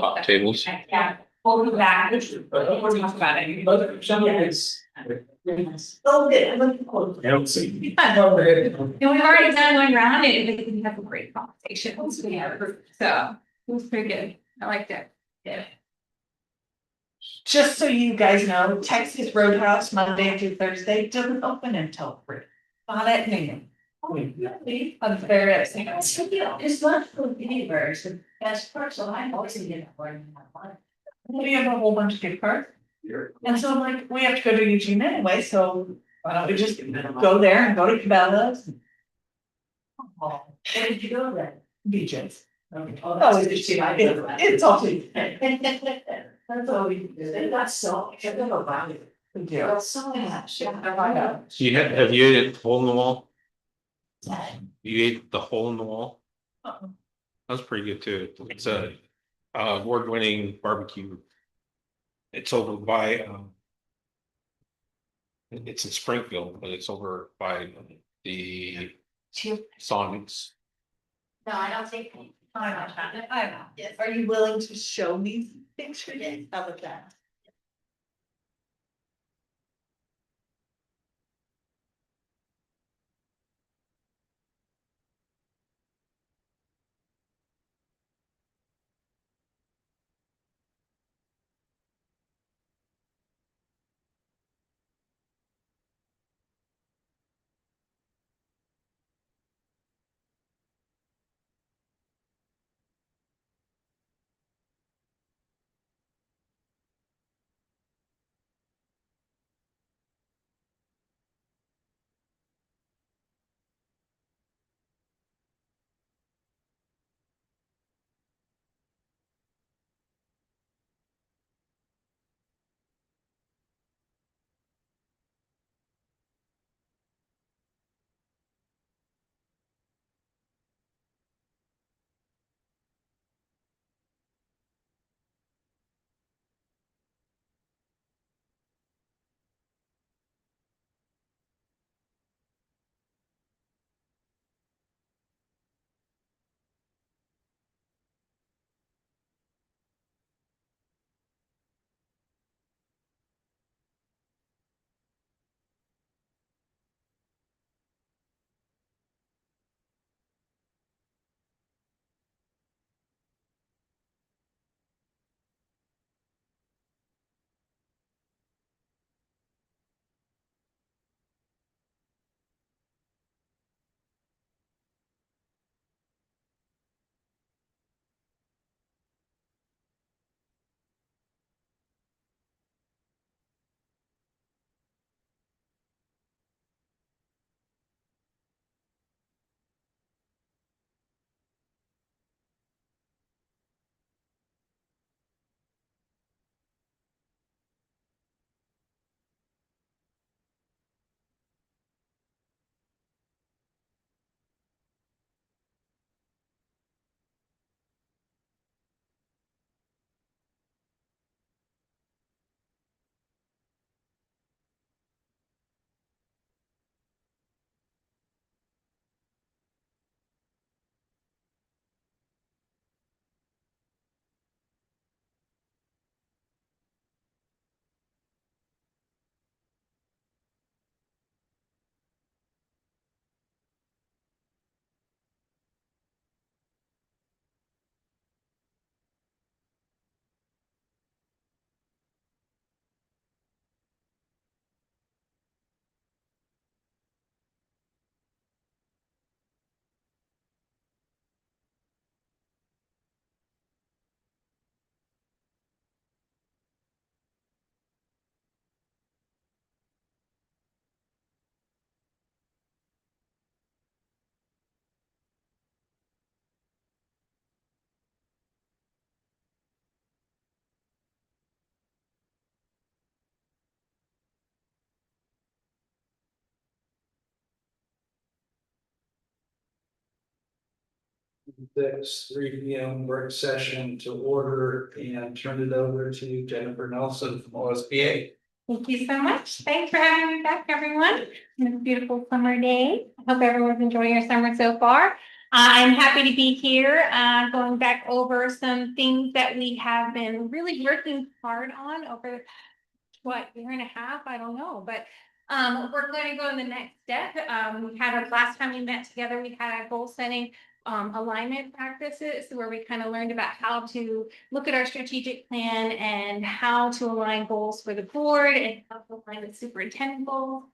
Top tables. Yeah, we'll be back. We'll talk about it. Oh, good. I'm looking forward to it. I don't see. And we've already done one round and we can have a great conversation. So it was pretty good. I liked it. Yeah. Just so you guys know, Texas Roadhouse Monday through Thursday doesn't open until 3. Not at noon. I'm very upset. It's not for anywhere. It's the best part. So I'm always gonna get that one. We have a whole bunch of gift cards. And so I'm like, we have to go to Eugene anyway, so why don't we just go there and go to Cabela's? Where did you go then? BJ's. Oh, it's just It's all cheap. That's all we do. They got so, I don't know about it. Yeah. So much. Have you ate the hole in the wall? You ate the hole in the wall? Uh-uh. That's pretty good too. It's a award-winning barbecue. It's over by it's in Springfield, but it's over by the Sonics. No, I don't think. Yes. Are you willing to show me pictures of that? This 3 p.m. work session to order and turn it over to Jennifer Nelson from OSBA. Thank you so much. Thanks for having me back, everyone. On this beautiful summer day. I hope everyone's enjoying your summer so far. I'm happy to be here, going back over some things that we have been really working hard on over what, year and a half, I don't know, but we're going to go in the next step. We had our last time we met together, we had a goal setting alignment practices where we kind of learned about how to look at our strategic plan and how to align goals for the board and how to align the superintendent goals.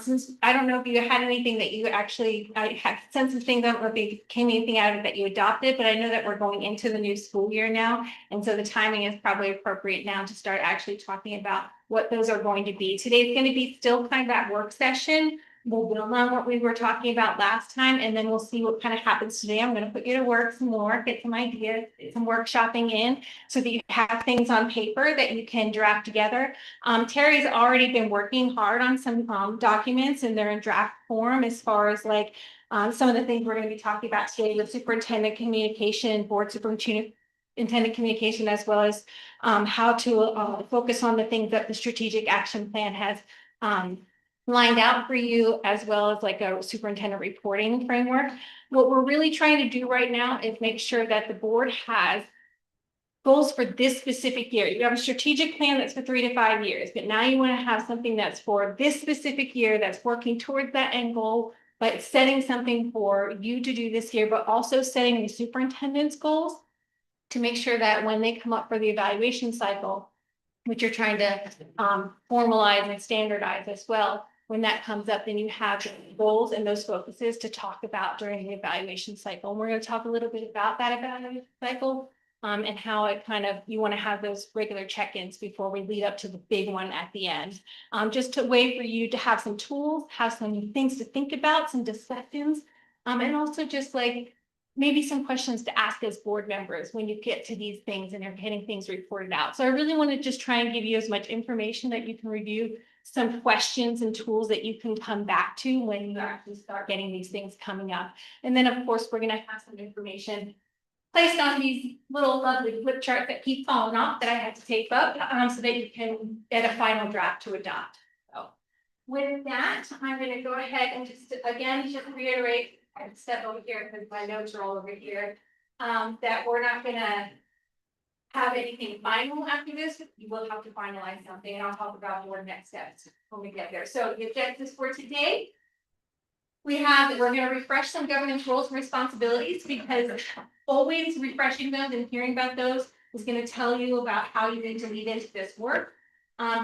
Since I don't know if you had anything that you actually, I had sent some things, I don't know if there came anything out of it that you adopted, but I know that we're going into the new school year now. And so the timing is probably appropriate now to start actually talking about what those are going to be. Today's going to be still kind of that work session. We'll build on what we were talking about last time, and then we'll see what kind of happens today. I'm going to put you to work some more, get some ideas, get some workshopping in so that you have things on paper that you can draft together. Terry's already been working hard on some documents, and they're in draft form as far as like some of the things we're going to be talking about today with superintendent communication, board superintendent communication, as well as how to focus on the things that the strategic action plan has lined out for you, as well as like a superintendent reporting framework. What we're really trying to do right now is make sure that the board has goals for this specific year. You have a strategic plan that's for 3 to 5 years, but now you want to have something that's for this specific year that's working towards that end goal, but setting something for you to do this year, but also setting the superintendent's goals to make sure that when they come up for the evaluation cycle, which you're trying to formalize and standardize as well, when that comes up, then you have goals and those focuses to talk about during the evaluation cycle. And we're going to talk a little bit about that evaluation cycle and how it kind of, you want to have those regular check-ins before we lead up to the big one at the end. Just a way for you to have some tools, have some things to think about, some discussions, and also just like maybe some questions to ask as board members when you get to these things and you're getting things reported out. So I really want to just try and give you as much information that you can review, some questions and tools that you can come back to when you actually start getting these things coming up. And then of course, we're going to have some information placed on these little lovely flip charts that keep falling off that I had to tape up so that you can get a final draft to adopt. So with that, I'm going to go ahead and just again, just reiterate, I step over here because my notes are all over here, that we're not going to have anything final after this. You will have to finalize something, and I'll talk about more next steps when we get there. So the objectives for today, we're going to refresh some governance roles and responsibilities, because always refreshing those and hearing about those is going to tell you about how you need to lead into this work.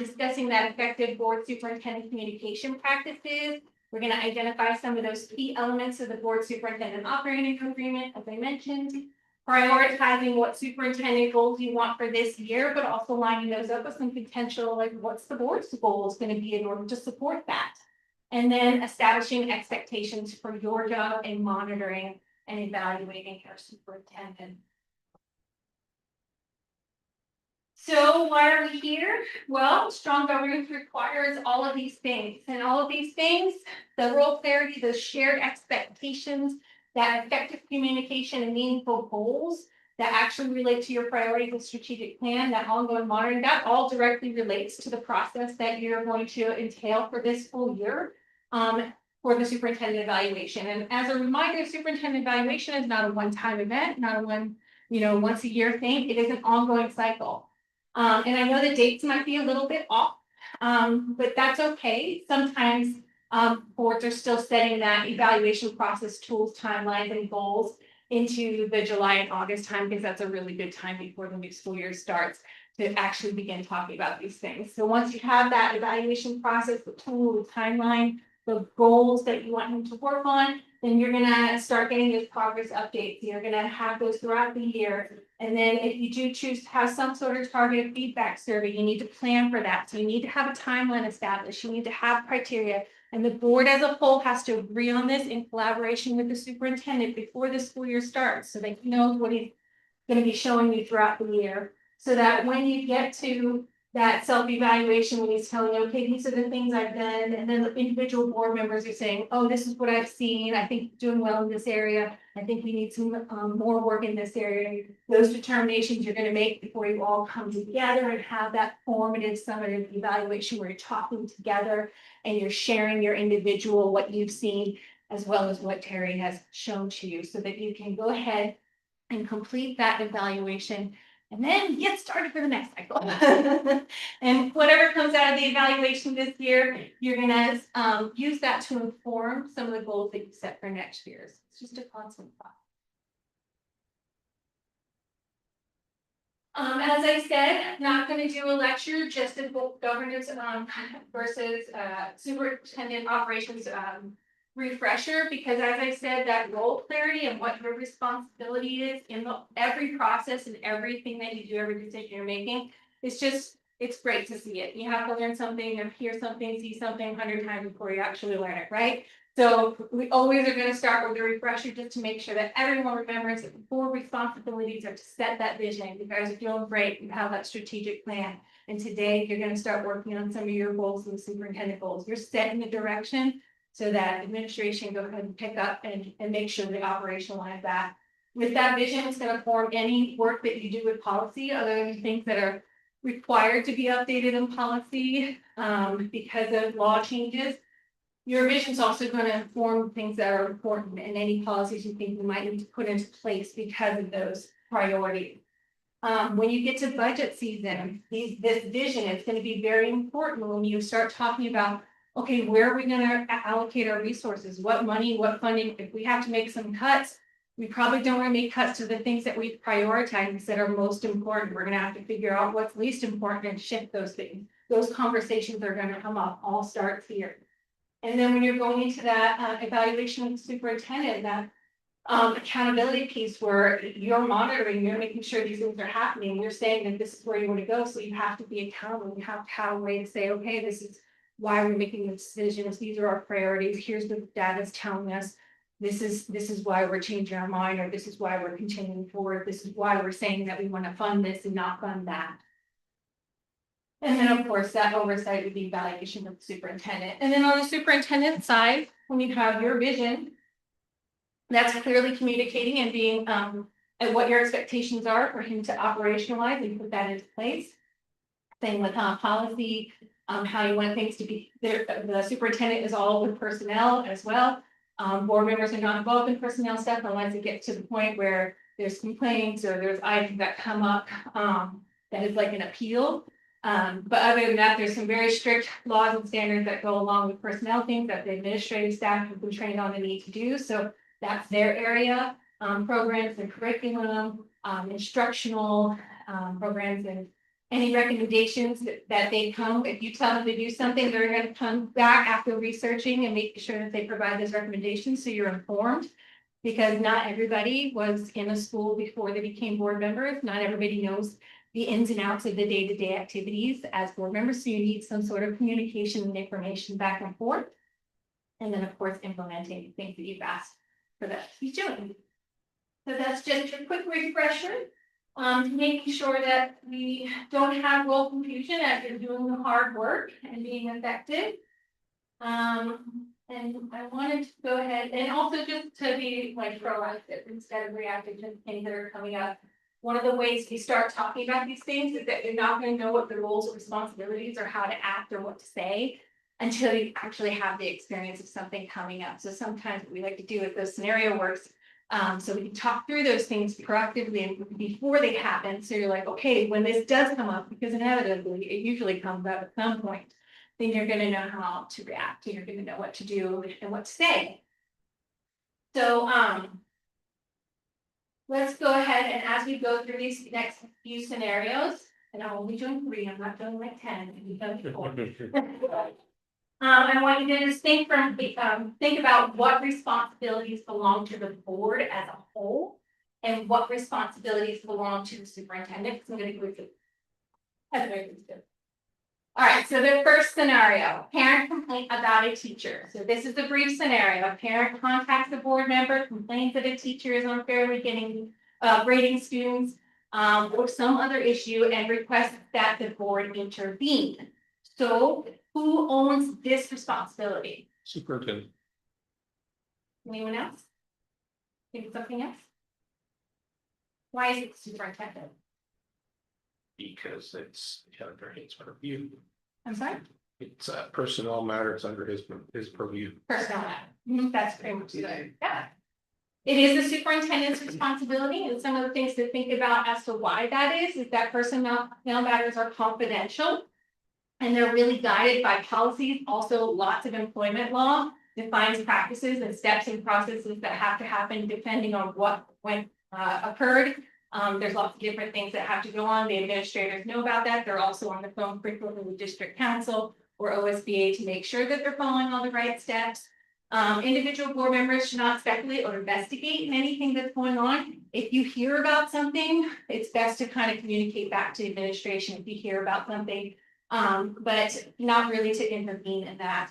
Discussing that effective board superintendent communication practices. We're going to identify some of those key elements of the board superintendent operating agreement, as I mentioned. Prioritizing what superintendent goals you want for this year, but also lining those up with some potential, like what's the board's goals going to be in order to support that. And then establishing expectations for your job and monitoring and evaluating your superintendent. So why are we here? Well, strong governance requires all of these things, and all of these things, the role clarity, the shared expectations, that effective communication and meaningful goals that actually relate to your priorities and strategic plan, that ongoing monitoring, that all directly relates to the process that you're going to entail for this full year for the superintendent evaluation. And as a reminder, superintendent evaluation is not a one-time event, not a once a year thing. It is an ongoing cycle. And I know the dates might be a little bit off, but that's okay. Sometimes boards are still setting that evaluation process tools, timelines, and goals into the July and August time, because that's a really good time before the new school year starts to actually begin talking about these things. So once you have that evaluation process, the tool, the timeline, the goals that you want them to work on, then you're going to start getting those progress updates. You're going to have those throughout the year. And then if you do choose to have some sort of targeted feedback survey, you need to plan for that. So you need to have a timeline established. You need to have criteria. And the board as a whole has to agree on this in collaboration with the superintendent before the school year starts, so that he knows what he's going to be showing you throughout the year. So that when you get to that self-evaluation, when he's telling you, okay, these are the things I've done, and then the individual board members are saying, oh, this is what I've seen, I think doing well in this area, I think we need some more work in this area. Those determinations you're going to make before you all come together and have that formative summative evaluation where you're talking together and you're sharing your individual, what you've seen, as well as what Terry has shown to you, so that you can go ahead and complete that evaluation and then get started for the next cycle. And whatever comes out of the evaluation this year, you're gonna use that to inform some of the goals that you set for next year. So it's just a constant thought. As I said, not gonna do a lecture, just a book governance versus superintendent operations refresher, because as I said, that role clarity and what your responsibility is in every process and everything that you do, every decision you're making, it's great to see it. You have to learn something or hear something, see something 100 times before you actually learn it, right? So we always are going to start with a refresher just to make sure that everyone remembers that the 4 responsibilities are to set that vision. You guys are feeling great, you have that strategic plan. And today you're going to start working on some of your goals and superintendent goals. You're setting the direction so that administration go ahead and pick up and make sure they operationalize that. With that vision, it's going to form any work that you do with policy, other than things that are required to be updated in policy because of law changes. Your vision is also going to inform things that are important and any policies you think we might need to put into place because of those priorities. When you get to budget season, this vision is going to be very important when you start talking about, okay, where are we going to allocate our resources? What money, what funding? If we have to make some cuts, we probably don't want to make cuts to the things that we've prioritized that are most important. We're going to have to figure out what's least important and shift those things. Those conversations are going to come up, all starts here. And then when you're going into that evaluation of the superintendent, that accountability piece where you're monitoring, you're making sure these things are happening, you're saying that this is where you want to go, so you have to be accountable. You have to have a way to say, okay, this is why we're making the decisions, these are our priorities, here's what the data is telling us, this is why we're changing our mind, or this is why we're continuing forward, this is why we're saying that we want to fund this and not fund that. And then, of course, that oversight would be evaluation of the superintendent. And then on the superintendent side, when you have your vision, that's clearly communicating and being and what your expectations are for him to operationalize and put that into place. Same with policy, how you want things to be. The superintendent is all with personnel as well. Board members are not involved in personnel stuff unless it gets to the point where there's complaints or there's items that come up that is like an appeal. But other than that, there's some very strict laws and standards that go along with personnel things that the administrative staff have been trained on and need to do. So that's their area. Programs and curriculum, instructional programs, and any recommendations that they come. If you tell them to do something, they're going to come back after researching and making sure that they provide those recommendations so you're informed. Because not everybody was in a school before they became board members. Not everybody knows the ins and outs of the day-to-day activities as board members. So you need some sort of communication and information back and forth. And then, of course, implementing things that you've asked for that to be doing. So that's just a quick refresher. Making sure that we don't have role confusion as you're doing the hard work and being effective. And I wanted to go ahead and also just to be like proactive instead of reactive to things that are coming up. One of the ways we start talking about these things is that you're not going to know what the roles and responsibilities or how to act or what to say until you actually have the experience of something coming up. So sometimes what we like to do with those scenario works, so we can talk through those things proactively and before they happen. So you're like, okay, when this does come up, because inevitably it usually comes up at some point, then you're going to know how to react and you're going to know what to do and what to say. So let's go ahead and as we go through these next few scenarios, and I'll only doing 3, I'm not doing like 10, we've done 4. I want you to just think about what responsibilities belong to the board as a whole and what responsibilities belong to the superintendent. Because I'm going to go through. That's very good. All right, so the first scenario, parent complaint about a teacher. So this is a brief scenario. A parent contacts a board member, complains that a teacher is unfairly grading students or some other issue and requests that the board intervene. So who owns this responsibility? Superintendent. Anyone else? Think of something else? Why is it the superintendent? Because it's the other hands review. I'm sorry? It's personnel matters under his purview. Personnel matter. That's pretty much it. Yeah. It is the superintendent's responsibility, and some of the things to think about as to why that is that personnel matters are confidential. And they're really guided by policies, also lots of employment law defines practices and steps and processes that have to happen depending on what occurred. There's lots of different things that have to go on. The administrators know about that. They're also on the phone frequently with district council or OSBA to make sure that they're following all the right steps. Individual board members should not speculate or investigate in anything that's going on. If you hear about something, it's best to kind of communicate back to administration if you hear about something. But not really to intervene in that.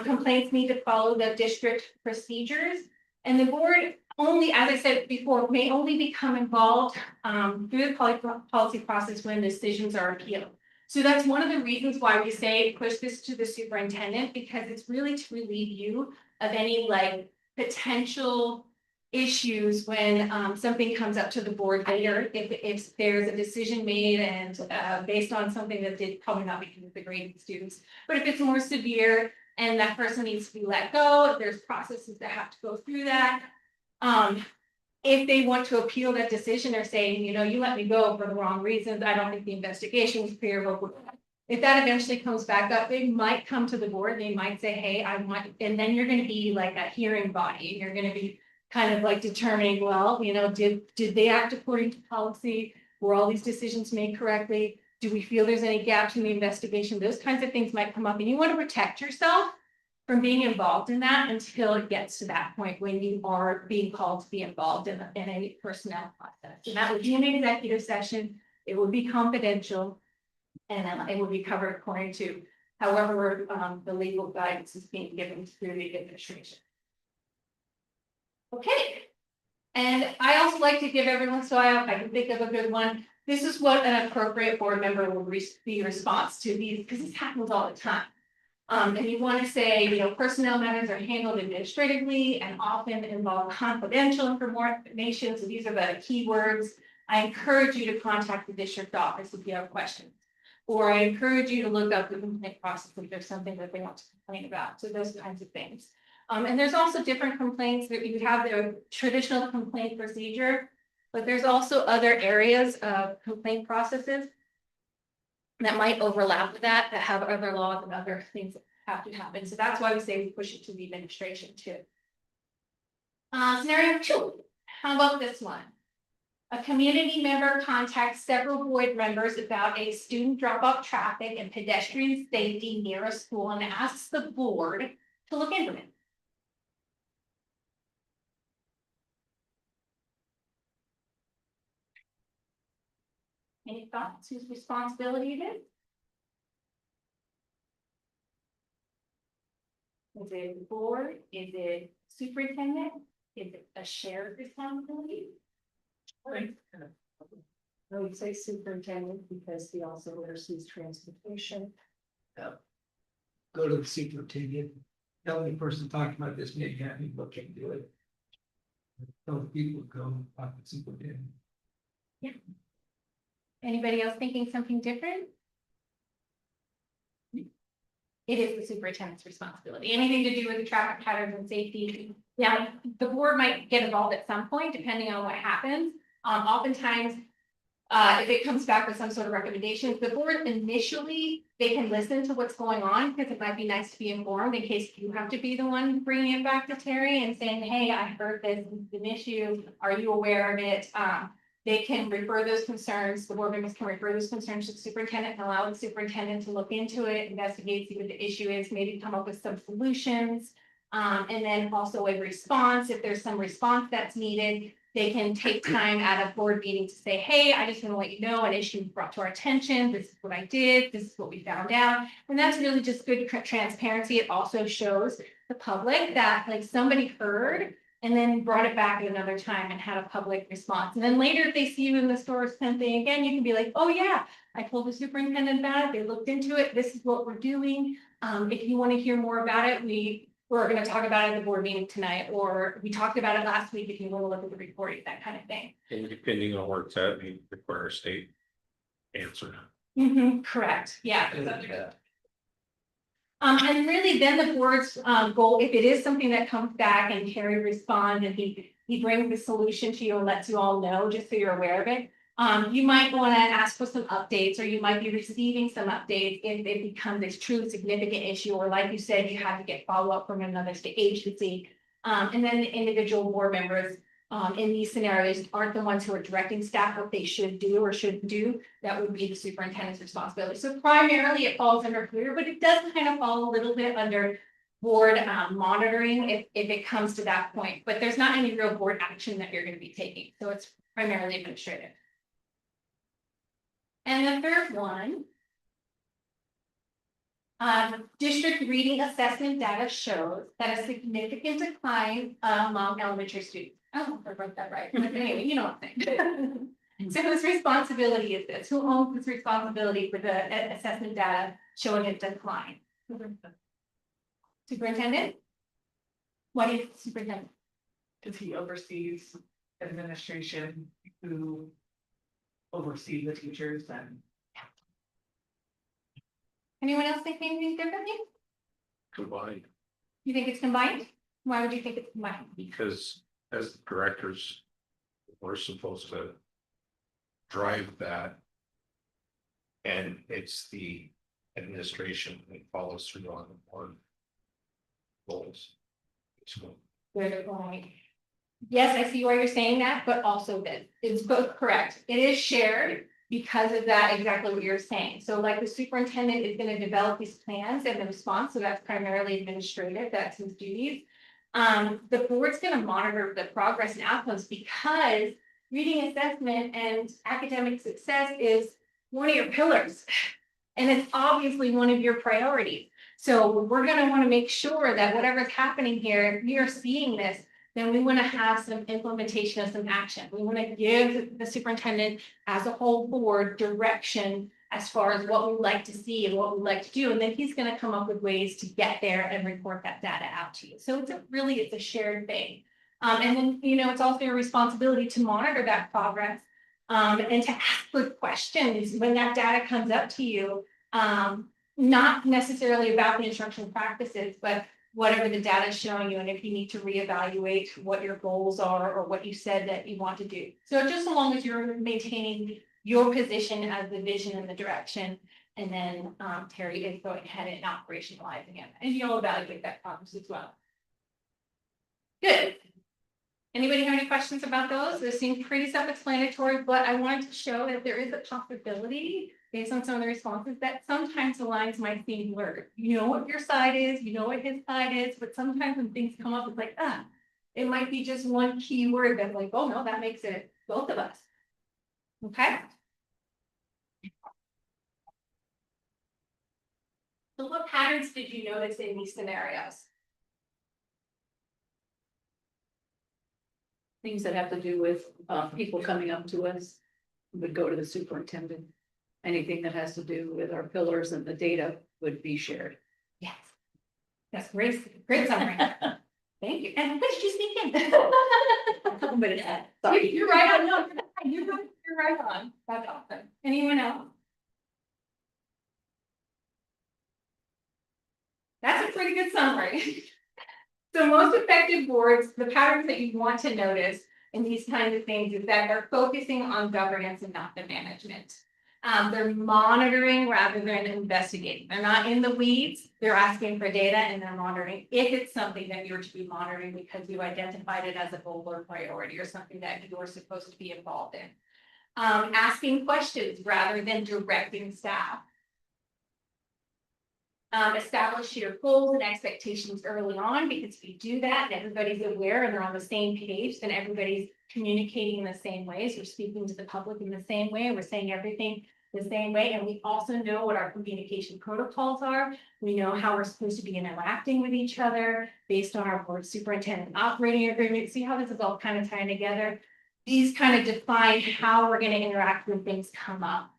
Complaints need to follow the district procedures. And the board only, as I said before, may only become involved through the policy process when decisions are appealed. So that's one of the reasons why we say push this to the superintendent, because it's really to relieve you of any like potential issues when something comes up to the board later, if there's a decision made and based on something that did probably not because of the graded students, but if it's more severe and that person needs to be let go, there's processes that have to go through that. If they want to appeal that decision or saying, you know, you let me go for the wrong reasons, I don't think the investigation was fair. If that eventually comes back up, they might come to the board, they might say, hey, I want, and then you're going to be like a hearing body, and you're going to be kind of like determining, well, you know, did they act according to policy? Were all these decisions made correctly? Do we feel there's any gaps in the investigation? Those kinds of things might come up, and you want to protect yourself from being involved in that until it gets to that point when you are being called to be involved in a personnel process. And that would be an executive session. It would be confidential, and it would be covered according to however the legal guidance is being given through the administration. Okay, and I also like to give everyone, so I can think of a good one. This is what an appropriate board member will be response to these, because this happens all the time. And you want to say, you know, personnel matters are handled administratively and often involve confidential information. So these are the keywords. I encourage you to contact the district office if you have questions. Or I encourage you to look up the complaint process if there's something that they want to complain about. So those kinds of things. And there's also different complaints that you have the traditional complaint procedure, but there's also other areas of complaint processes that might overlap with that have other laws and other things that have to happen. So that's why we say we push it to the administration too. Scenario 2, how about this one? A community member contacts several board members about a student drop-off traffic and pedestrian safety near a school and asks the board to look into it. Any thoughts whose responsibility it is? Is it the board? Is it superintendent? Is it a shared responsibility? I would say superintendent because he also oversees transportation. Go to the superintendent, tell the person talking about this, maybe have me look into it. Tell people go talk to the superintendent. Anybody else thinking something different? It is the superintendent's responsibility. Anything to do with the traffic patterns and safety. Now, the board might get involved at some point, depending on what happens. Oftentimes, if it comes back with some sort of recommendations, the board initially, they can listen to what's going on because it might be nice to be informed in case you have to be the one bringing it back to Terry and saying, hey, I heard this is an issue. Are you aware of it? They can refer those concerns, the board members can refer those concerns to the superintendent and allow the superintendent to look into it, investigate, see what the issue is, maybe come up with some solutions. And then also a response, if there's some response that's needed, they can take time at a board meeting to say, hey, I just want to let you know an issue brought to our attention. This is what I did. This is what we found out. And that's really just good transparency. It also shows the public that like somebody heard and then brought it back at another time and had a public response. And then later, if they see you in the store or something again, you can be like, oh yeah, I told the superintendent about it. They looked into it. This is what we're doing. If you want to hear more about it, we're going to talk about it at the board meeting tonight, or we talked about it last week. If you want to look at the recording, that kind of thing. And depending on where it's at, we require a state answer. Correct. Yeah. And really then the board's goal, if it is something that comes back and Terry responds and he brings the solution to you and lets you all know, just so you're aware of it. You might want to ask for some updates, or you might be receiving some updates if it becomes a true significant issue, or like you said, you have to get follow-up from another state agency. And then the individual board members in these scenarios aren't the ones who are directing staff what they should do or shouldn't do. That would be the superintendent's responsibility. So primarily it falls under career, but it does kind of fall a little bit under board monitoring if it comes to that point. But there's not any real board action that you're going to be taking. So it's primarily administrative. And the third one. District reading assessment data shows that a significant decline among elementary students. I don't know if I wrote that right, but anyway, you know what I'm saying. So whose responsibility is this? Who owns this responsibility for the assessment data showing a decline? Superintendent? What is superintendent? Because he oversees administration who oversee the teachers and. Anyone else think anything differently? Combined, You think it's combined? Why would you think it's combined? because as directors, we're supposed to drive that. And it's the administration that follows through on goals. So, Good point. Yes, I see why you're saying that, but also that it's both correct. It is shared because of that, exactly what you're saying. So like the superintendent is going to develop these plans and the response, so that's primarily administrative, that's his duties. The board's going to monitor the progress and outcomes because reading assessment and academic success is one of your pillars. And it's obviously one of your priorities. So we're going to want to make sure that whatever's happening here, if we are seeing this, then we want to have some implementation of some action. We want to give the superintendent as a whole board direction as far as what we'd like to see and what we'd like to do. And then he's going to come up with ways to get there and report that data out to you. So it's a shared thing. And then, it's also your responsibility to monitor that progress and to ask good questions when that data comes up to you. Not necessarily about the instructional practices, but whatever the data is showing you, and if you need to reevaluate what your goals are or what you said that you want to do. So just so long as you're maintaining your position as the vision and the direction, and then Terry is going ahead and operationalizing it, and you'll evaluate that progress as well. Good. Anybody have any questions about those? They seem pretty self-explanatory, but I wanted to show that there is a possibility based on some of the responses that sometimes the lines might seem blurred. You know what your side is, you know what his side is, but sometimes when things come up, it's like, it might be just one key word that's like, oh no, that makes it both of us. Okay. So what patterns did you notice in these scenarios? Things that have to do with people coming up to us would go to the superintendent. Anything that has to do with our pillars and the data would be shared. Yes. That's great summary. Thank you. And what did you speak in? Sorry. You're right on. No, you're right on. That's awesome. Anyone else? That's a pretty good summary. So most effective boards, the patterns that you want to notice in these kinds of things is that they're focusing on governance and not the management. They're monitoring rather than investigating. They're not in the weeds. They're asking for data and they're monitoring if it's something that you're to be monitoring because you identified it as a goal or priority or something that you're supposed to be involved in. Asking questions rather than directing staff. Establish your goals and expectations early on, because if you do that and everybody's aware and they're on the same page, then everybody's communicating in the same way. So we're speaking to the public in the same way. We're saying everything the same way. And we also know what our communication protocols are. We know how we're supposed to be interacting with each other based on our board superintendent operating agreement. See how this is all kind of tying together? These kind of define how we're going to interact when things come up.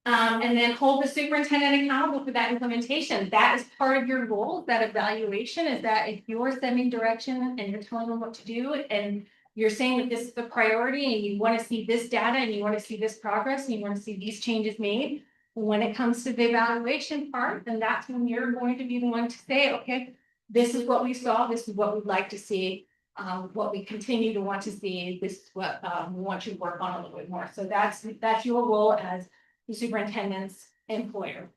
And then hold the superintendent accountable for that implementation. That is part of your goal. That evaluation is that if you're sending direction and you're telling them what to do and you're saying that this is the priority and you want to see this data and you want to see this progress and you want to see these changes made, When it comes to the evaluation part, then that's when you're going to be the one to say, okay, this is what we saw, this is what we'd like to see. What we continue to want to see, this is what, we want you to work on a little bit more. So that's your role as the superintendent's employer.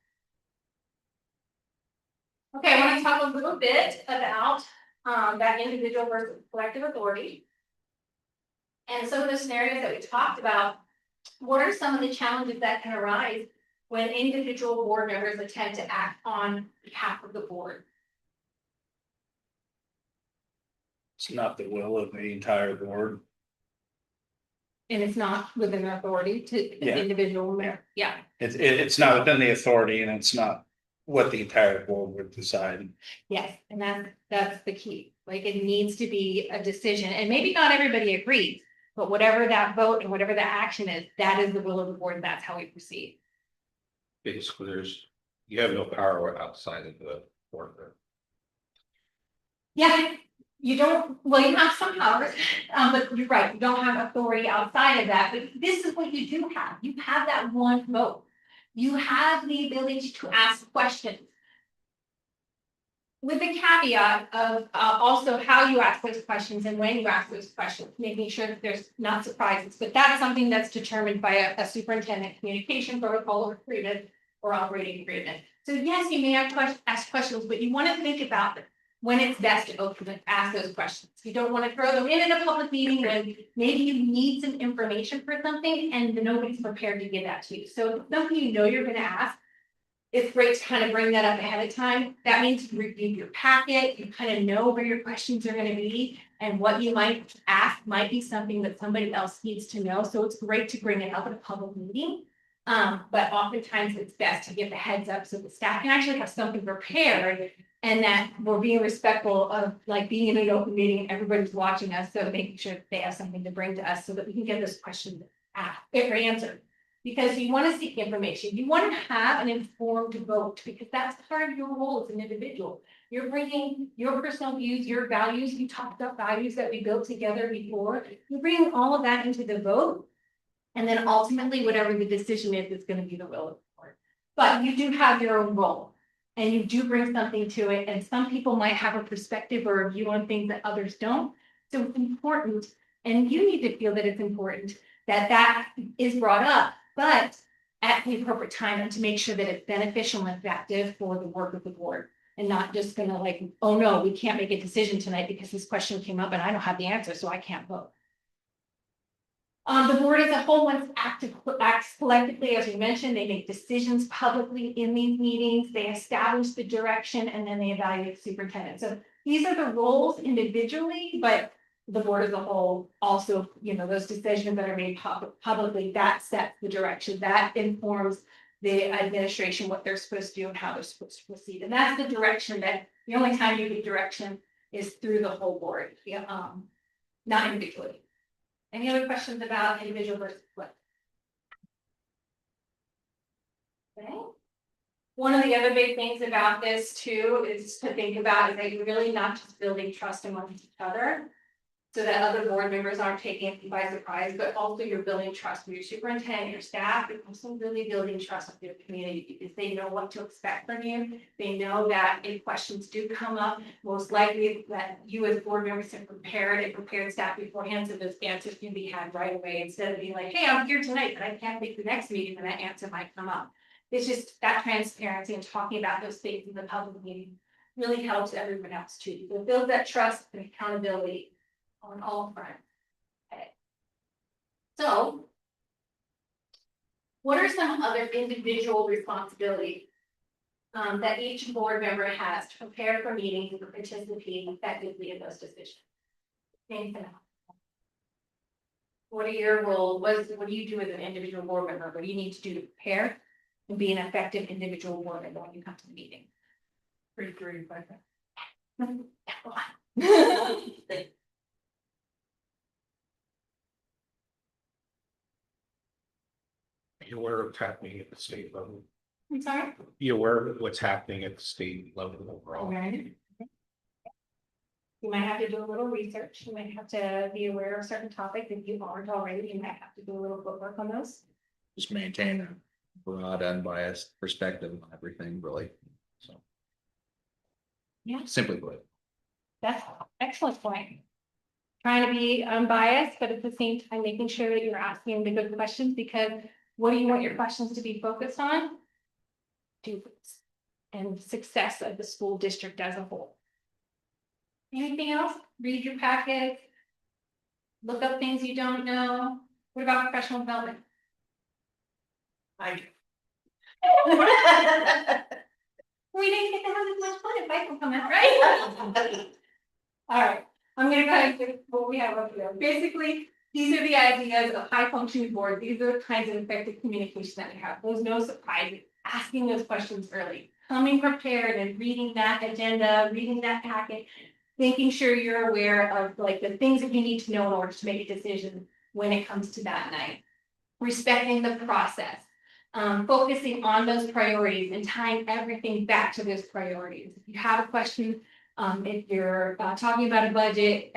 Okay, I want to talk a little bit about, that individual versus collective authority. And some of the scenarios that we talked about, what are some of the challenges that can arise when individual board members attempt to act on behalf of the board? It's not the will of the entire board. And it's not within their authority to Yeah. individual mayor, yeah. It's not within the authority and it's not what the entire board would decide. Yes, and that's the key. Like it needs to be a decision, and maybe not everybody agrees, but whatever that vote and whatever the action is, that is the will of the board, and that's how we proceed. Basically, you have no power outside of the board. Yeah, you don't, well, you have some powers, but you're right, you don't have authority outside of that, but this is what you do have. You have that one vote. You have the ability to ask questions. With the caveat of also how you ask those questions and when you ask those questions, making sure that there's not surprises, but that's something that's determined by a superintendent communication protocol or agreement or operating agreement. So yes, you may have ask questions, but you want to think about when it's best to ask those questions. You don't want to throw them in a public meeting when maybe you need some information for something and nobody's prepared to give that to you. So something you know you're going to ask, it's great to kind of bring that up ahead of time. That means you review your packet, you kind of know where your questions are going to be, and what you might ask might be something that somebody else needs to know. So it's great to bring it up at a public meeting. But oftentimes it's best to give the heads up so the staff can actually have something prepared, and that we're being respectful of like being in an open meeting and everybody's watching us. So making sure that they have something to bring to us so that we can get those questions asked or answered. Because you want to seek information, you want to have an informed vote, because that's part of your role as an individual. You're bringing your personal views, your values, you talked about values that we built together before. You're bringing all of that into the vote. And then ultimately, whatever the decision is going to be the will of the board. But you do have your own role, and you do bring something to it. And some people might have a perspective or a view on things that others don't. So it's important, and you need to feel that it's important that that is brought up, but at the appropriate time, and to make sure that it's beneficial and effective for the work of the board, and not just gonna like, oh no, we can't make a decision tonight because this question came up and I don't have the answer, so I can't vote. The board as a whole wants acts collectively, as we mentioned, they make decisions publicly in these meetings, they establish the direction, and then they evaluate the superintendent. So these are the roles individually, but the board as a whole also, those decisions that are made publicly, that sets the direction, that informs the administration, what they're supposed to do and how they're supposed to proceed. And that's the direction that, the only time you get direction is through the whole board, not individually. Any other questions about individual versus what? Okay. One of the other big things about this too is to think about is that you're really not just building trust amongst each other, so that other board members aren't taken by surprise, but also you're building trust with your superintendent, your staff, but also really building trust with your community, because they know what to expect from you. They know that if questions do come up, most likely that you as board members have prepared staff beforehand, so those answers can be had right away, instead of being like, hey, I'm here tonight, but I can't make the next meeting, and that answer might come up. It's just that transparency and talking about those things in the public meeting really helps everyone else too. So build that trust and accountability on all fronts. Okay. So, what are some other individual responsibilities that each board member has to prepare for meetings and participate effectively in those decisions? Thanks. What are your roles? What do you do as an individual board member? What do you need to do to prepare and be an effective individual board member when you come to the meeting? You're aware of what's happening at the state level. I'm sorry? You're aware of what's happening at the state level overall. Okay. You might have to do a little research. You might have to be aware of certain topics. If you aren't already, you might have to do a little footwork on those. Just maintain broad, unbiased perspective on everything, really. So. Yeah. Simply put. That's excellent point. Trying to be unbiased, but at the same time, making sure that you're asking the good questions, because what do you want your questions to be focused on? Students and success of the school district as a whole. Anything else? Read your packets. Look up things you don't know. What about professional development? We didn't get to have as much fun if I can come out, right? All right, I'm gonna kind of what we have up here. Basically, these are the ideas of high functioning board. These are the kinds of effective communication that we have. There's no surprise, asking those questions early, coming prepared and reading that agenda, reading that packet, making sure you're aware of like the things that you need to know in order to make a decision when it comes to that night. Respecting the process. Focusing on those priorities and tying everything back to those priorities. If you have a question, if you're talking about a budget,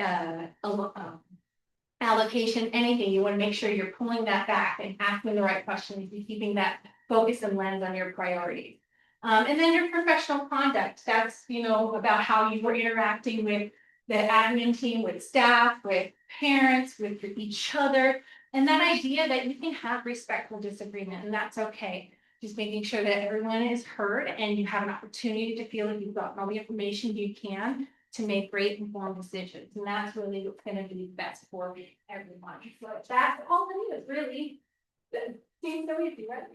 allocation, anything, you want to make sure you're pulling that back and asking the right questions and keeping that focus and lens on your priorities. And then your professional conduct, that's, about how you were interacting with the admin team, with staff, with parents, with each other. And that idea that you can have respectful disagreement, and that's okay. Just making sure that everyone is heard and you have an opportunity to feel like you've gotten all the information you can to make great informed decisions. And that's really what's going to be best for everyone. So that's all it is, really. Seems so easy, right?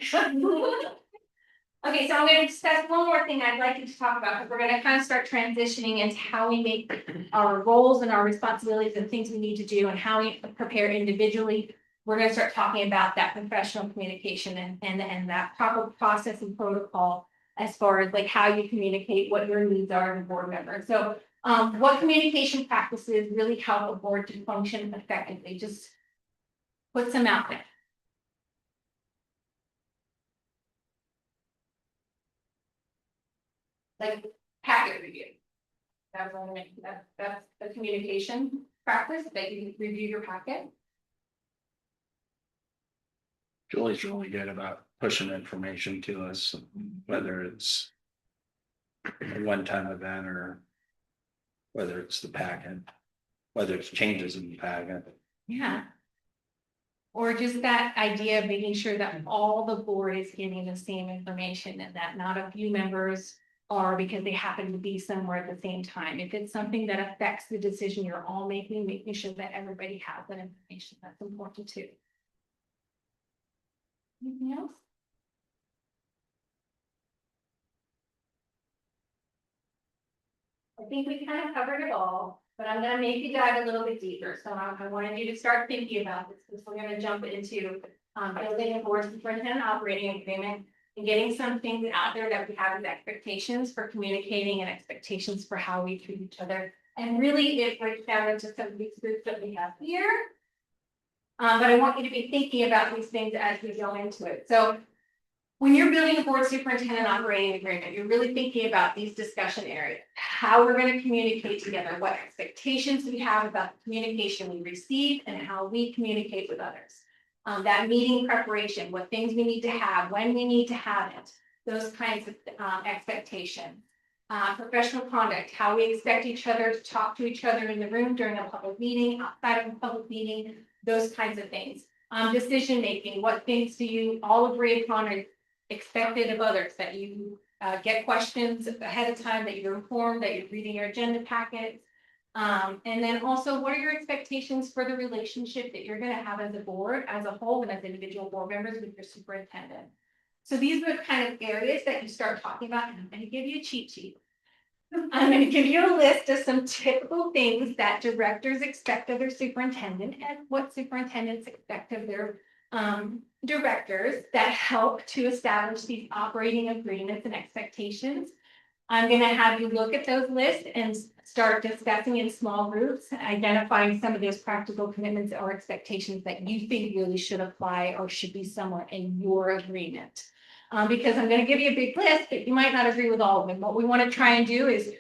Okay, so I'm going to discuss one more thing I'd like you to talk about, because we're going to kind of start transitioning into how we make our roles and our responsibilities and things we need to do and how we prepare individually. We're going to start talking about that professional communication and that proper process and protocol as far as like how you communicate, what your needs are as a board member. So what communication practices really help a board to function effectively? Just put some out there. Like packet review. That's the communication practice that you review your packet. Julie's really good about pushing information to us, whether it's a one-time event or whether it's the packet, whether it's changes in the packet. Yeah. Or just that idea of making sure that all the board is getting the same information and that not a few members are because they happen to be somewhere at the same time. If it's something that affects the decision you're all making sure that everybody has that information. That's important too. Anything else? I think we kind of covered it all, but I'm gonna make you dive a little bit deeper. So I wanted you to start thinking about this, because we're gonna jump into building a board superintendent operating agreement and getting some things out there that we have as expectations for communicating and expectations for how we treat each other. And really it breaks down into some of these groups that we have here. But I want you to be thinking about these things as we go into it. So when you're building a board superintendent operating agreement, you're really thinking about these discussion areas, how we're going to communicate together, what expectations we have about the communication we receive and how we communicate with others. That meeting preparation, what things we need to have, when we need to have it, those kinds of expectations. Professional conduct, how we expect each other to talk to each other in the room during a public meeting, outside of a public meeting, those kinds of things. Decision making, what things do you all agree upon or expected of others, that you get questions ahead of time, that you're informed, that you're reading your agenda packets. And then also, what are your expectations for the relationship that you're going to have as a board, as a whole, and as individual board members with your superintendent? So these are the kind of areas that you start talking about, and I'm going to give you a cheat sheet. I'm going to give you a list of some typical things that directors expect of their superintendent and what superintendents expect of their directors that help to establish these operating agreements and expectations. I'm going to have you look at those lists and start discussing in small groups, identifying some of those practical commitments or expectations that you think really should apply or should be somewhere in your agreement. Because I'm going to give you a big list, but you might not agree with all of them. What we want to try and do is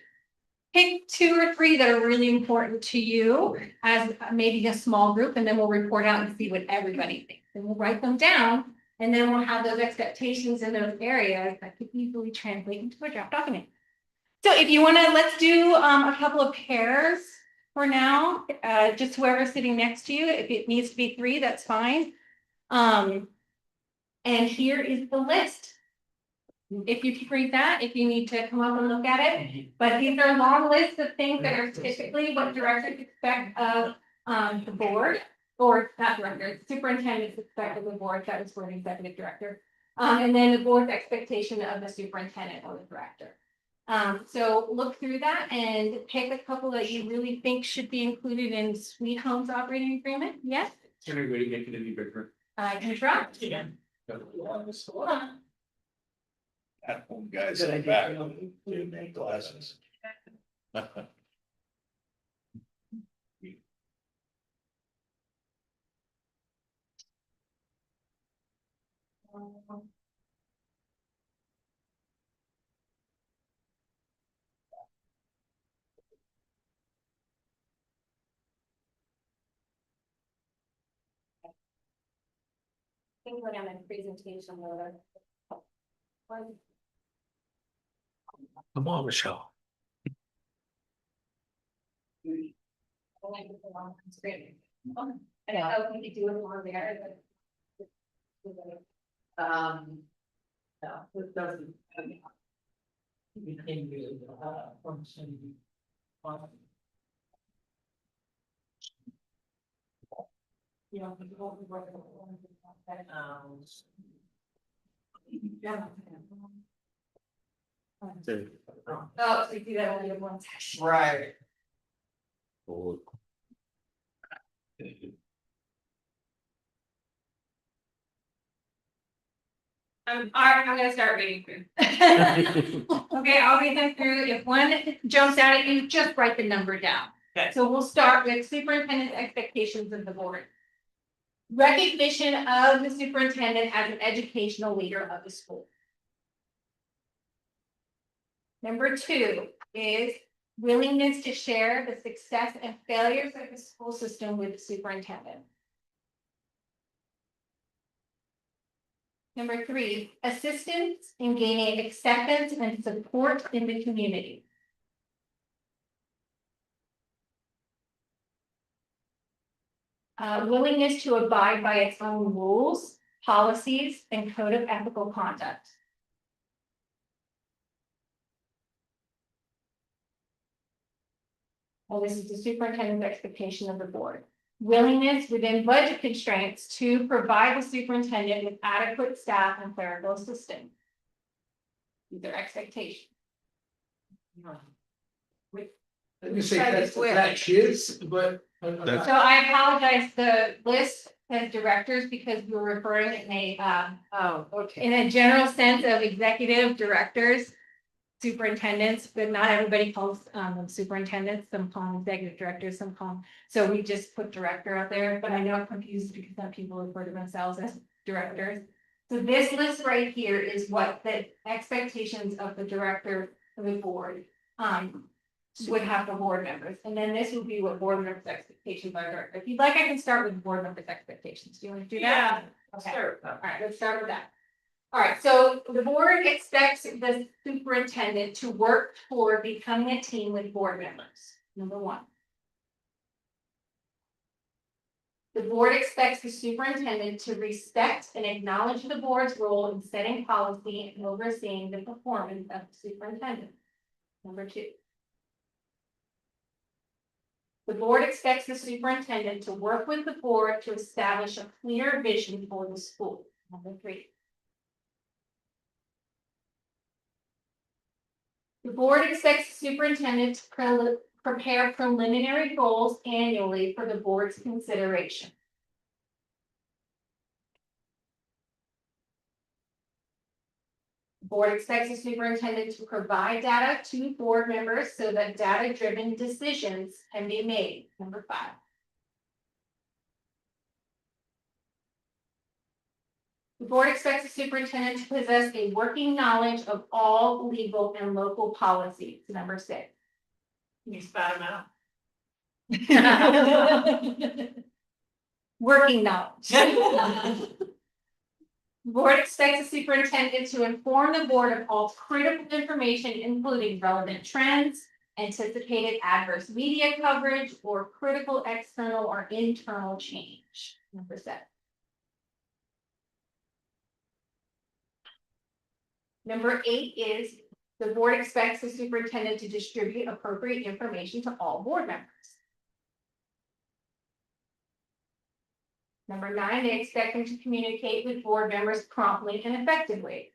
pick 2 or 3 that are really important to you as maybe a small group, and then we'll report out and see what everybody thinks. And we'll write them down And then we'll have those expectations in those areas that could easily translate into a draft document. So if you wanna, let's do a couple of pairs for now, just whoever's sitting next to you. If it needs to be 3, that's fine. And here is the list. If you can read that, if you need to come up and look at it, but these are long lists of things that are typically what directors expect of the board. Or not director, superintendent's expect of the board, that was for an executive director. And then the board's expectation of the superintendent or the director. So look through that and pick a couple that you really think should be included in Sweet Home's operating agreement. Yes, Can everybody make it any bigger? I can try. At home guys Good in the idea. back. Do make glasses. Think when I'm in presentation mode. Come on, Michelle. I don't know if we could do it on there, but. No, it doesn't. We can do, from some. Yeah. Oh, so you do that only in one section. Right. All right, I'm gonna start reading through. Okay, I'll read them through. If one jumps out at you, just write the number down. Okay. So we'll start with superintendent's expectations of the board. Recognition of the superintendent as an educational leader of the school. Number 2 is willingness to share the success and failures of the school system with the superintendent. Number 3, assistance in gaining acceptance and support in the community. Willingness to abide by its own rules, policies, and code of ethical conduct. Well, this is the superintendent's expectation of the board. Willingness within budget constraints to provide the superintendent with adequate staff and clerical assistance. These are expectations. Let me say that's his, but. That's- So I apologize, the list says directors because we're referring in a general sense of executive directors. Superintendents, but not everybody calls them superintendents, some call them executive directors, some call them, so we just put director out there, but I know I'm confused because some people refer to themselves as directors. So this list right here is what the expectations of the director of the board would have for board members, and then this would be what board members' expectations are. If you'd like, I can start with board members' expectations. Do you want to do that? Okay. All right, let's start with that. All right, so the board expects the superintendent to work toward becoming a team with board members. Number 1. The board expects the superintendent to respect and acknowledge the board's role in setting policy and overseeing the performance of the superintendent. Number 2. The board expects the superintendent to work with the board to establish a clear vision for the school. Number 3. The board expects the superintendent to prepare preliminary goals annually for the board's consideration. The board expects the superintendent to provide data to board members so that data-driven decisions can be made. Number 5. The board expects the superintendent to possess a working knowledge of all legal and local policies. Number 6. You spat him out. Working knowledge. The board expects the superintendent to inform the board of all critical information, including relevant trends, anticipated adverse media coverage, or critical external or internal change. Number 7. Number 8 is the board expects the superintendent to distribute appropriate information to all board members. Number 9, they expect them to communicate with board members promptly and effectively.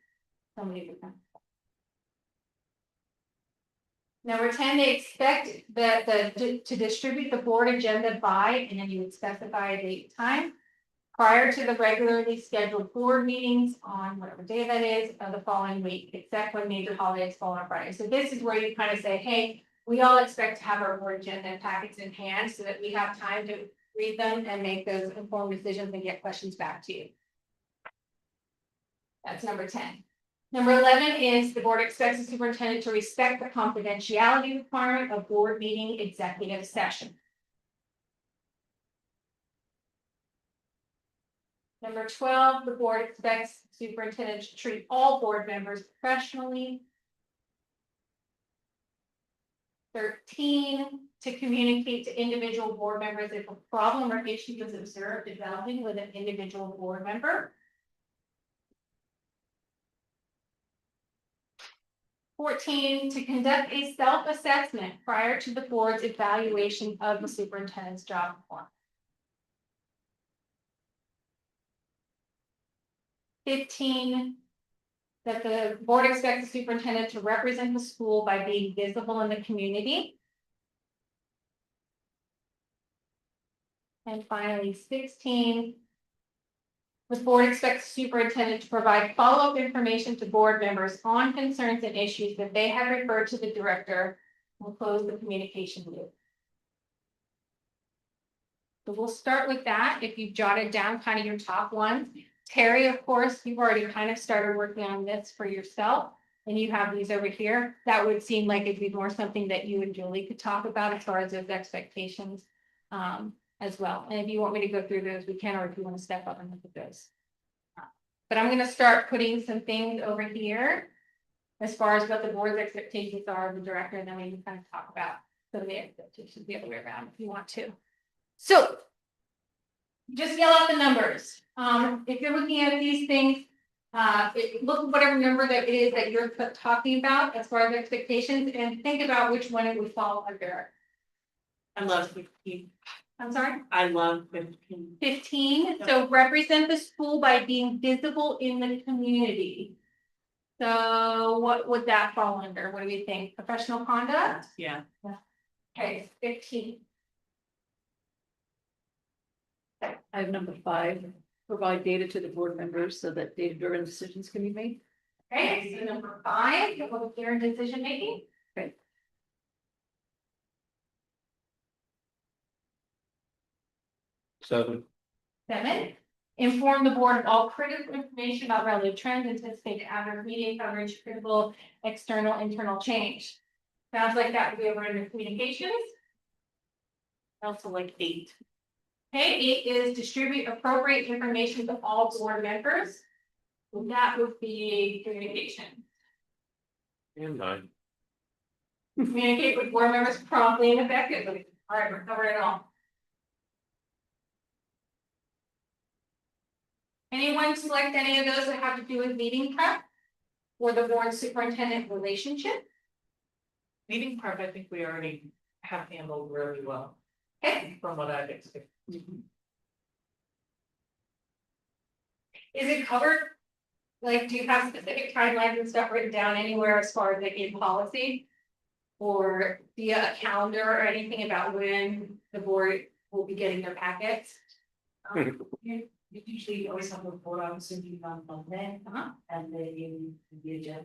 Number 10, they expect to distribute the board agenda by, and then you would specify a date and time, prior to the regularly scheduled board meetings on whatever day that is of the following week, except when major holidays fall on Friday. So this is where you kind of say, hey, we all expect to have our board agenda packets in hand so that we have time to read them and make those informed decisions and get questions back to you. That's number 10. Number 11 is the board expects the superintendent to respect the confidentiality requirement of board meeting executive session. Number 12, the board expects the superintendent to treat all board members professionally. 13, to communicate to individual board members if a problem or issue is observed developing with an individual board member. 14, to conduct a self-assessment prior to the board's evaluation of the superintendent's job performance. 15, that the board expects the superintendent to represent the school by being visible in the community. And finally, 16, the board expects the superintendent to provide follow-up information to board members on concerns and issues that they have referred to the director and close the communication loop. So we'll start with that. If you've jotted down kind of your top ones. Terry, of course, you've already kind of started working on this for yourself, and you have these over here. That would seem like it'd be more something that you and Julie could talk about as far as those expectations as well. And if you want me to go through those, we can, or if you want to step up and look at those. But I'm going to start putting some things over here as far as what the board's expectations are of the director, and then we can kind of talk about some of the expectations the other way around if you want to. So just yell out the numbers. If you're looking at these things, look at whatever number that it is that you're talking about as far as expectations, and think about which one it would fall under. I love 15. I'm sorry? I love 15. 15, so represent the school by being visible in the community. So what would that fall under? What do we think? Professional conduct? Yeah. Okay, 15. I have number 5, provide data to the board members so that data-driven decisions can be made. Okay, so number 5, clear decision making. Okay. 7. 7, inform the board of all critical information about relevant trends, anticipated adverse media coverage, critical external, internal change. Sounds like that would be over under communications. I also like 8. Okay, 8 is distribute appropriate information to all board members. That would be communication. And 9. Communicate with board members promptly and effectively. All right, we're covering it all. Anyone select any of those that have to do with meeting prep? Or the board superintendent relationship? Meeting part, I think we already have handled really well Okay, from what I've expected. is it covered? Like, do you have specific timelines and stuff written down anywhere as far as like in policy? Or via a calendar or anything about when the board will be getting their packets? You usually always have a board officer meeting on Monday, and then you, the agenda,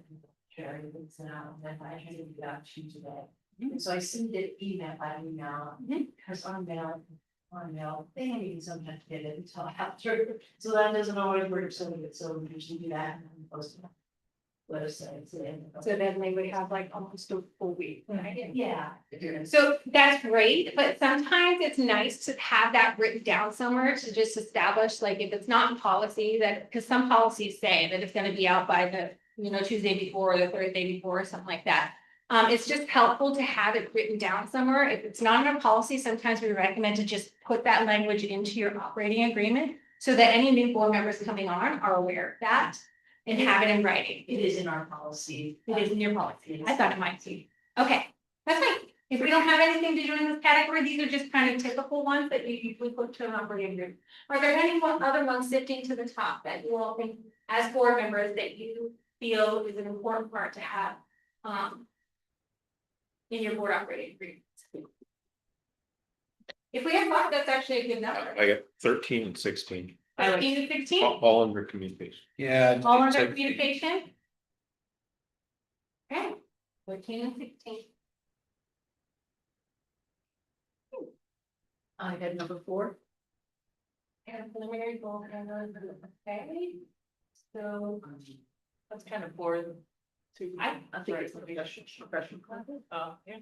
share everything out, and then I had to do that today. And so I send it email by email, because on mail, they don't even sometimes get it until after, so that doesn't always work, so we usually do that and then post it. websites and. So then they would have like almost a full week, right? Yeah. So that's great, but sometimes it's nice to have that written down somewhere to just establish, like, if it's not in policy, that, because some policies say that it's gonna be out by the, Tuesday before, or the Thursday before, or something like that. It's just helpful to have it written down somewhere. If it's not in a policy, sometimes we recommend to just put that language into your operating agreement so that any new board members coming on are aware of that and have it in writing. It is in our policy. It is in your policy. I thought it might be. Okay, that's fine. If we don't have anything to do in this category, these are just kind of typical ones that you usually put to an operating group. Are there any other ones sifting to the top that you all think, as board members, that you feel is an important part to have in your board operating agreement? If we have five, that's actually a good number. I got 13 and 16, 13 to 16, all under communication. Yeah. all it's under like- communication. Okay, 14 and 16. I had number 4. And preliminary goal, okay, so That's kind of boring. I think it's professional. Oh, yeah.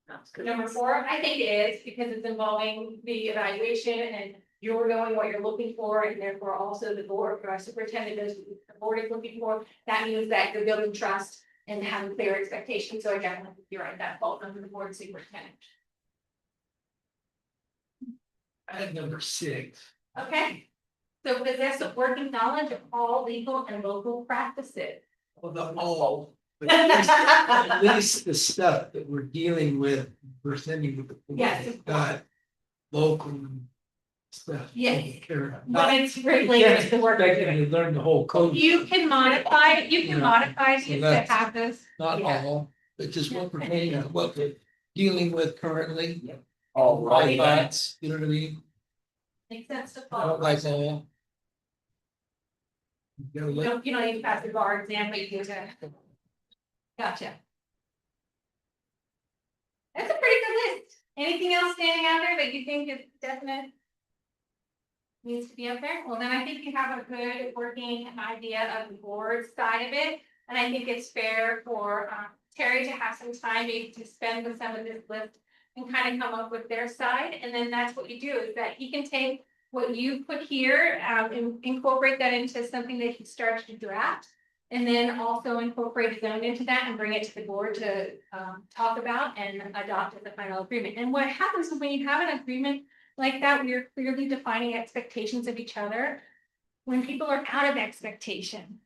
That's good. number 4, I think it is, because it's involving the evaluation and you're knowing what you're looking for, and therefore also the board, or our superintendent knows what the board is looking for. That means that you're building trust and having clear expectations, so I definitely think you're right, that falls under the board superintendent. I had number 6. Okay, so possess a working knowledge of all legal and local practices. Well, the all. But at least the stuff that we're dealing with, we're sending with the. Yes, of course. Got local stuff. Yes. taken care of. When Not- it's related to the work. Expect them to learn the whole code. You can modify, you can Yeah. modify So these to that's- have this. Not Yeah. all, but just what we're paying, what we're dealing with currently. All right. That's, you know what I mean? Makes sense to I follow. don't like all. You gotta let- You don't need to pass the bar exam, but you do to. Gotcha. That's a pretty good list. Anything else standing out there that you think is definite? Needs to be up there? Well, then I think you have a good working idea of the board side of it. And I think it's fair for Terry to have some time maybe to spend with some of this list and kind of come up with their side. And then that's what you do, is that he can take what you put here and incorporate that into something that he starts to draft. And then also incorporate his own into that and bring it to the board to talk about and adopt as a final agreement. And what happens is when you have an agreement like that, we are clearly defining expectations of each other. When people are out of expectation,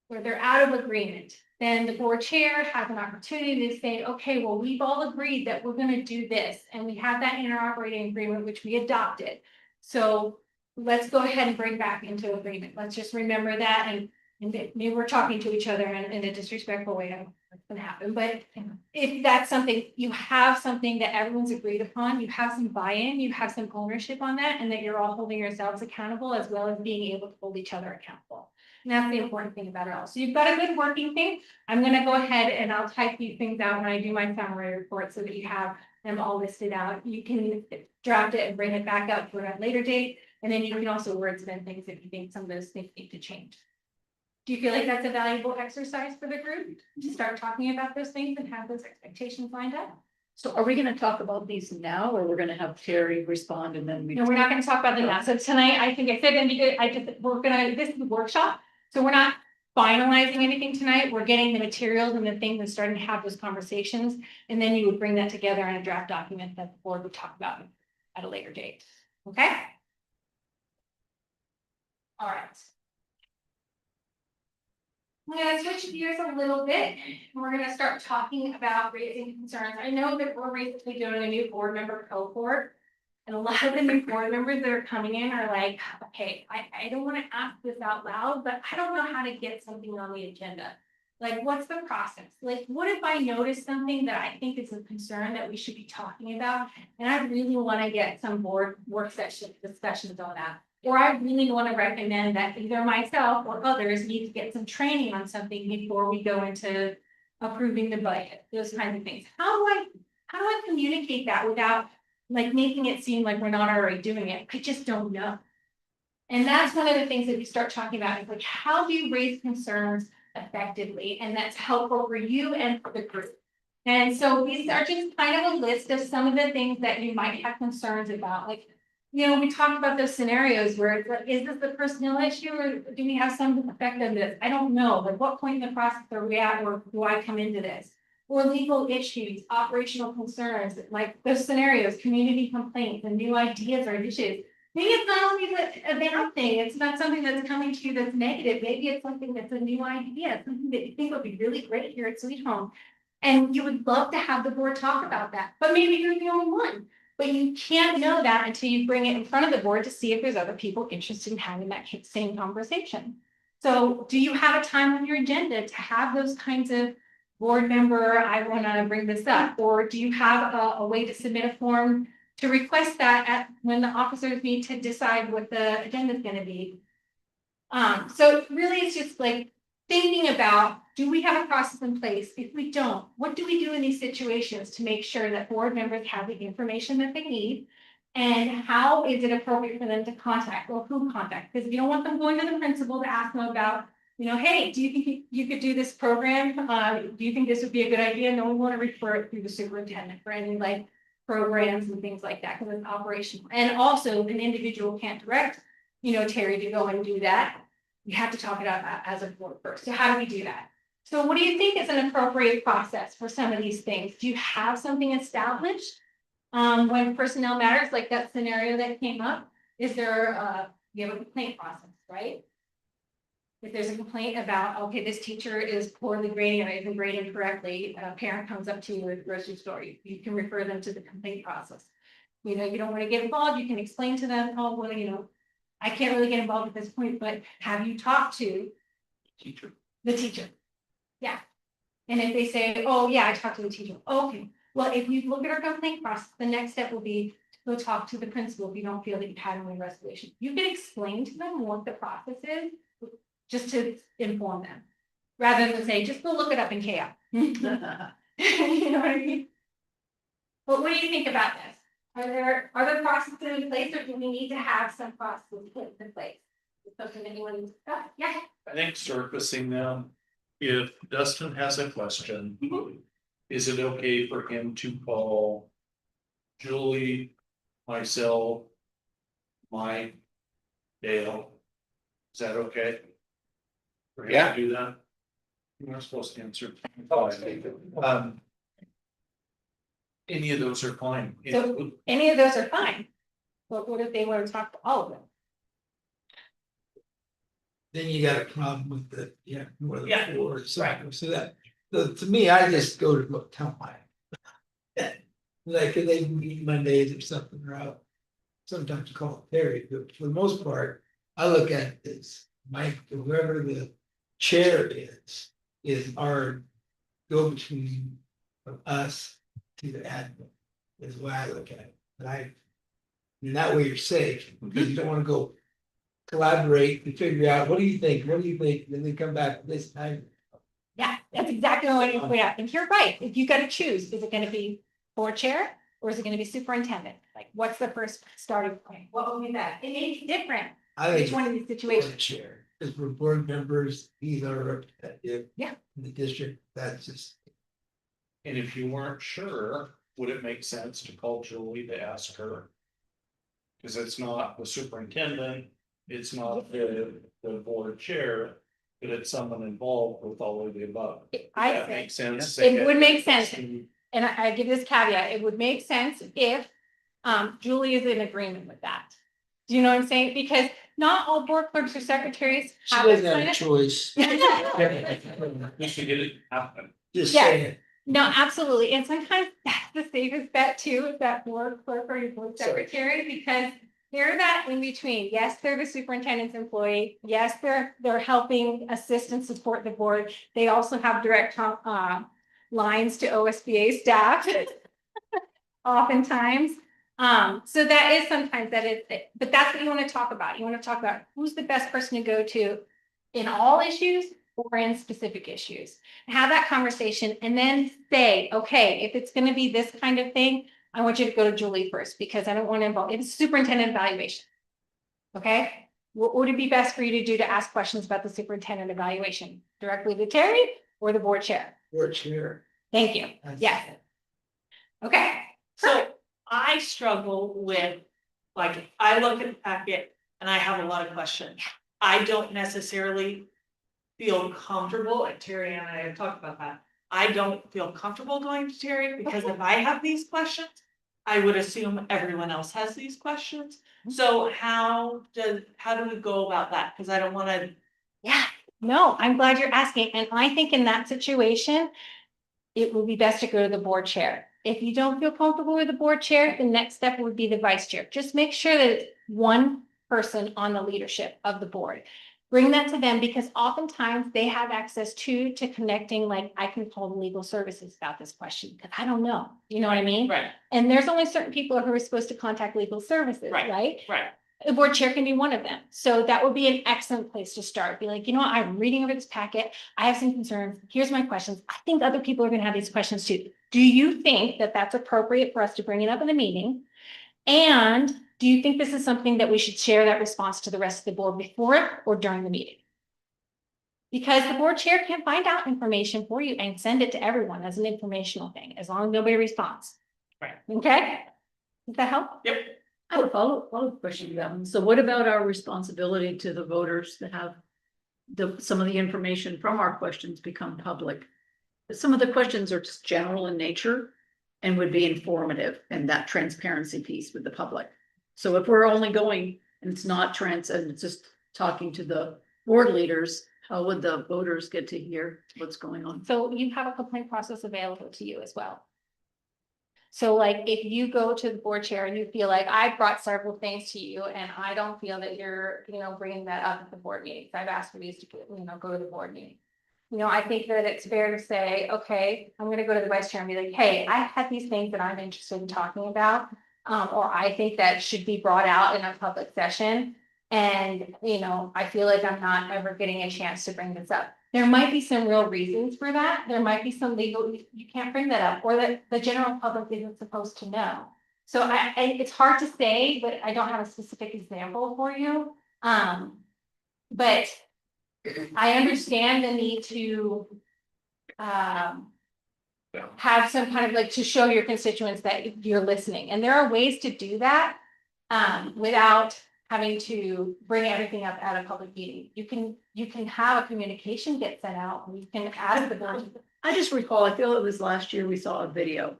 where they're out of agreement, then the board chair has an opportunity to say, okay, well, we've all agreed that we're gonna do this, and we have that in our operating agreement, which we adopted. So let's go ahead and bring back into agreement. Let's just remember that, and maybe we're talking to each other in a disrespectful way. I don't know what's gonna happen, but if that's something, you have something that everyone's agreed upon, you have some buy-in, you have some ownership on that, and that you're all holding yourselves accountable as well as being able to hold each other accountable. And that's the important thing about it all. So you've got a good working thing. I'm gonna go ahead and I'll type these things out when I do my summary report so that you have them all listed out. You can draft it and bring it back up for a later date. And then you can also wordsmith things if you think some of those things need to change. Do you feel like that's a valuable exercise for the group to start talking about those things and have those expectations lined up? So are we gonna talk about these now, or we're gonna have Terry respond and then we? No, we're not gonna talk about them now. So tonight, I think I said, this is the workshop. So we're not finalizing anything tonight. We're getting the materials and the things and starting to have those conversations. And then you would bring that together in a draft document that the board would talk about at a later date. Okay? All right. I'm gonna switch gears a little bit. We're gonna start talking about raising concerns. I know that we're recently doing a new board member cohort. And a lot of the new board members that are coming in are like, okay, I don't wanna ask this out loud, but I don't know how to get something on the agenda. Like, what's the process? Like, what if I notice something that I think is a concern that we should be talking about? And I really wanna get some board work session discussions on that. Or I really wanna recommend that either myself or others need to get some training on something before we go into approving the budget, those kinds of things. How do I communicate that without like making it seem like we're not already doing it? I just don't know. And that's one of the things that we start talking about, is like, how do you raise concerns effectively, and that's helpful for you and for the group. And so these are just kind of a list of some of the things that you might have concerns about, like, you know, we talked about those scenarios where it's like, is this the personnel issue or do we have some effect on this? I don't know, like what point in the process are we at, or do I come into this? Or legal issues, operational concerns, like those scenarios, community complaints and new ideas or issues. Maybe it's not always a bad thing, it's not something that's coming to you that's negative, maybe it's something that's a new idea, something that you think would be really great here at Sweet Home. And you would love to have the board talk about that, but maybe you're the only one. But you can't know that until you bring it in front of the board to see if there's other people interested in having that same conversation. So do you have a time on your agenda to have those kinds of board member, I want to bring this up, or do you have a way to submit a form to request that at when the officers need to decide what the agenda is going to be? So really it's just like thinking about, do we have a process in place? If we don't, what do we do in these situations to make sure that board members have the information that they need? And how is it appropriate for them to contact, or who contact? Because you don't want them going to the principal to ask them about, you know, hey, do you think you could do this program? Do you think this would be a good idea? No, we want to refer it through the superintendent for any like programs and things like that, because it's operational. And also an individual can't direct, you know, Terry to go and do that. You have to talk it out as a board first. So how do we do that? So what do you think is an appropriate process for some of these things? Do you have something established? When personnel matters, like that scenario that came up, is there you have a complaint process, right? If there's a complaint about, okay, this teacher is poorly grading or isn't grading correctly, a parent comes up to you at the grocery store, you can refer them to the complaint process. You know, you don't want to get involved, you can explain to them, oh, well, you know, I can't really get involved at this point, but have you talked to the teacher? Yeah. And if they say, oh, yeah, I talked to the teacher. Okay, well, if you look at our complaint process, the next step will be to go talk to the principal if you don't feel that you've had any resolution. You can explain to them what the process is, just to inform them, rather than say, just go look it up in chaos. You know what I mean? But what do you think about this? Are there processes in place, or do we need to have some processes put in place? Is something anyone discuss? Yeah. I think surfacing them, if Dustin has a question, is it okay for him to call Julie, myself, Mike, Dale? Is that okay? For him to do that? You're not supposed to answer. Any of those are fine. So any of those are fine. But what if they want to talk to all of them? Then you got a problem with the, more than Yeah. four, so that, so to me, I just go to look, tell my. Like, if they meet Mondays or something, or out. Sometimes call Terry, but for the most part, I look at this, Mike, whoever the chair is our go-between from us to the admin, is the way I look at it, and that way you're safe, because you don't wanna go collaborate and figure out, what do you think, then they come back this time. Yeah, that's exactly what I point out. And you're right. If you got to choose, is it going to be board chair or is it going to be superintendent? Like, what's the first starting point? What would be that? It may be different. I Each think one of these board situations. chair, because we're board members, he's our representative. Yeah. In the district, that's just, And if you weren't sure, would it make sense to call Julie to ask her? Cause it's not the superintendent, it's not the board chair, but it's someone involved with all of the above. I That think makes sense. it would make sense. And I give this caveat, it would make sense if Julie is in agreement with that. Do you know what I'm saying? Because not all board clerks or secretaries she have doesn't this have a kind choice, Just to get it happen. just Yeah. saying. No, absolutely. And sometimes that's the safest bet too, is that board clerk or your board secretary, because they're that in between. Yes, they're the superintendent's employee. Yes, they're helping assist and support the board. They also have direct lines to OSBA staff. Oftentimes. So that is sometimes but that's what you want to talk about. You want to talk about who's the best person to go to in all issues or in specific issues. Have that conversation and then say, okay, if it's going to be this kind of thing, I want you to go to Julie first because I don't want to involve, it's superintendent evaluation. Okay, What would it be best for you to do to ask questions about the superintendent evaluation? Directly to Terry or the board chair? Board chair. Thank you. Yes. Okay. So I struggle with, like, I look at the packet and I have a lot of questions. I don't necessarily feel comfortable, and Terry and I have talked about that. I don't feel comfortable going to Terry because if I have these questions, I would assume everyone else has these questions. So how do we go about that? Cause I don't wanna. Yeah, no, I'm glad you're asking. And I think in that situation, it would be best to go to the board chair. If you don't feel comfortable with the board chair, the next step would be the vice chair. Just make sure that it's one person on the leadership of the board. Bring that to them because oftentimes they have access to connecting, like I can call the legal services about this question because I don't know. You know what I mean? Right, And there's only certain people who are supposed to contact legal services, Right. right? right. The board chair can be one of them. So that would be an excellent place to start. Be like, you know what, I'm reading over this packet. I have some concerns. Here's my questions. I think other people are going to have these questions too. Do you think that that's appropriate for us to bring it up in the meeting? And do you think this is something that we should share that response to the rest of the board before it or during the meeting? Because the board chair can find out information for you and send it to everyone as an informational thing, as long as nobody responds. Right. Okay? Does that help? Yep. I have a follow question to that one. So what about our responsibility to the voters to have some of the information from our questions become public? Some of the questions are just general in nature and would be informative and that transparency piece with the public. So if we're only going and it's not and it's just talking to the board leaders, how would the voters get to hear what's going on? So you have a complaint process available to you as well. So like if you go to the board chair and you feel like I brought several things to you and I don't feel that you're, bringing that up at the board meetings. I've asked for these to, go to the board meeting. I think that it's fair to say, okay, I'm going to go to the vice chair and be like, hey, I had these things that I'm interested in talking about. Or I think that should be brought out in a public session. And, I feel like I'm not ever getting a chance to bring this up. There might be some real reasons for that. There might be some legal, you can't bring that up, or that the general public isn't supposed to know. So it's hard to say, but I don't have a specific example for you. But I understand the need to have some kind of like to show your constituents that you're listening. And there are ways to do that without having to bring everything up at a public meeting. You can have a communication get sent out and you can ask the board. I just recall, I feel it was last year, we saw a video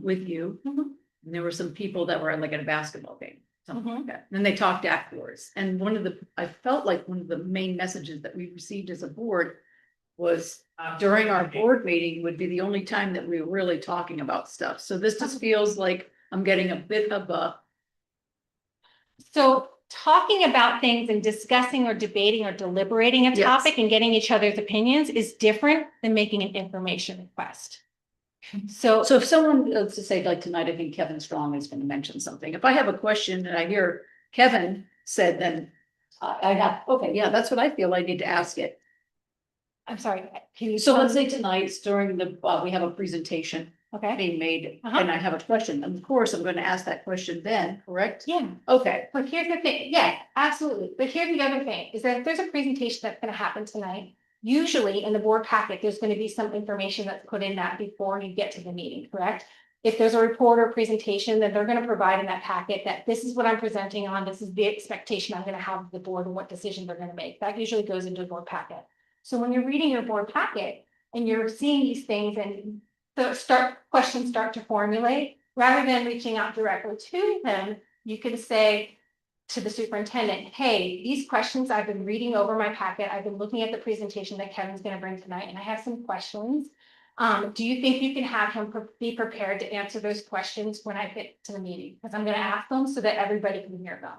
with you. Mhm. And there were some people that were like at a basketball game, something Mhm. like that. Then they talked afterwards. And I felt like one of the main messages that we received as a board was during our board meeting would be the only time that we were really talking about stuff. So this just feels like I'm getting a bit of a. So talking about things and discussing or debating or deliberating a Yes. topic and getting each other's opinions is different than making an information request. So So if someone, let's just say like tonight, I think Kevin Strong is going to mention something. If I have a question and I hear Kevin said, then I have, okay, yeah, that's what I feel. I need to ask it. I'm sorry. Can you So tell let's me- say tonight's during the, we have a presentation Okay, being made Uh-huh. and I have a question. And of course, I'm going to ask that question then, correct? yeah. Okay, But here's the thing, yeah, absolutely. But here's the other thing, is that if there's a presentation that's gonna happen tonight, usually in the board packet, there's gonna be some information that's put in that before you get to the meeting, correct? If there's a report or presentation that they're gonna provide in that packet, that this is what I'm presenting on, this is the expectation I'm gonna have of the board and what decision they're gonna make. That usually goes into the board packet. So when you're reading your board packet and you're seeing these things and questions start to formulate, rather than reaching out directly to them, you can say to the superintendent, hey, these questions, I've been reading over my packet. I've been looking at the presentation that Kevin's going to bring tonight, and I have some questions. Do you think you can have him be prepared to answer those questions when I get to the meeting? Because I'm going to ask them so that everybody can hear them.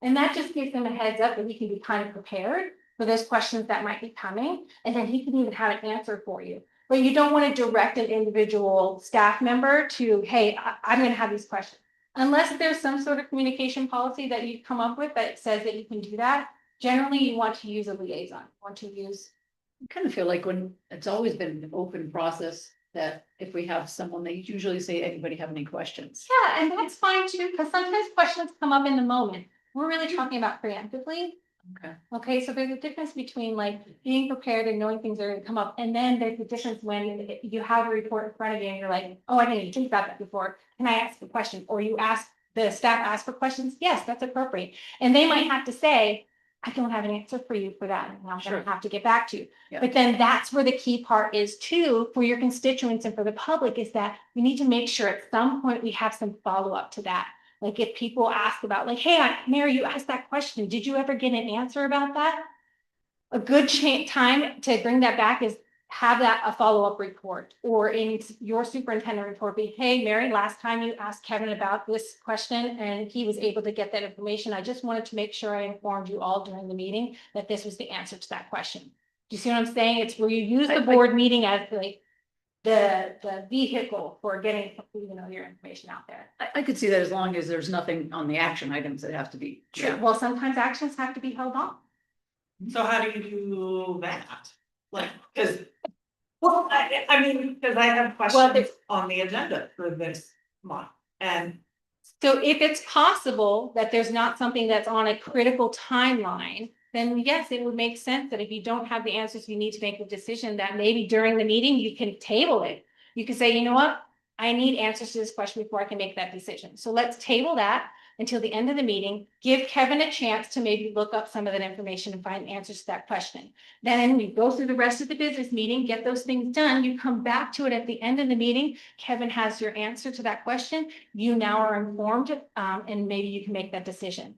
And that just gives him a heads up that he can be kind of prepared for those questions that might be coming. And then he can even have an answer for you. But you don't want to direct an individual staff member to, hey, I'm going to have these questions. Unless there's some sort of communication policy that you come up with that says that you can do that, generally you want to use a liaison, I kind of feel like when it's always been an open process that if we have someone, they usually say, anybody have any questions? Yeah, and that's fine too, because sometimes questions come up in the moment. We're really talking about preemptively. Okay. Okay, so there's a difference between like being prepared and knowing things are gonna come up, and then there's a difference when you have a report in front of you and you're like, oh, I didn't even think about that before. Can I ask a question? Or you ask, the staff ask for questions, yes, that's appropriate. And they might have to say, I don't have an answer for you for that, and I'm Sure. gonna have to get back to you. Yeah. But then that's where the key part is too, for your constituents and for the public, is that we need to make sure at some point we have some follow-up to that. Like if people ask about like, hey, Mary, you asked that question. Did you ever get an answer about that? A good time to bring that back is have that a follow-up report, or in your superintendent report be, hey, Mary, last time you asked Kevin about this question and he was able to get that information. I just wanted to make sure I informed you all during the meeting that this was the answer to that question. Do you see what I'm saying? It's where you use the board meeting as like the vehicle for getting, your information out there. I could see that as long as there's nothing on the action items that have to be. True. Well, sometimes actions have to be held on. So how do you do that? Like, cause. Well, I mean, because I have questions on the agenda for this month and. So if it's possible that there's not something that's on a critical timeline, then yes, it would make sense that if you don't have the answers, you need to make a decision that maybe during the meeting, you can table it. You can say, you know what? I need answers to this question before I can make that decision. So let's table that until the end of the meeting, give Kevin a chance to maybe look up some of that information and find answers to that question. Then you go through the rest of the business meeting, get those things done, you come back to it at the end of the meeting, Kevin has your answer to that question, you now are informed, and maybe you can make that decision.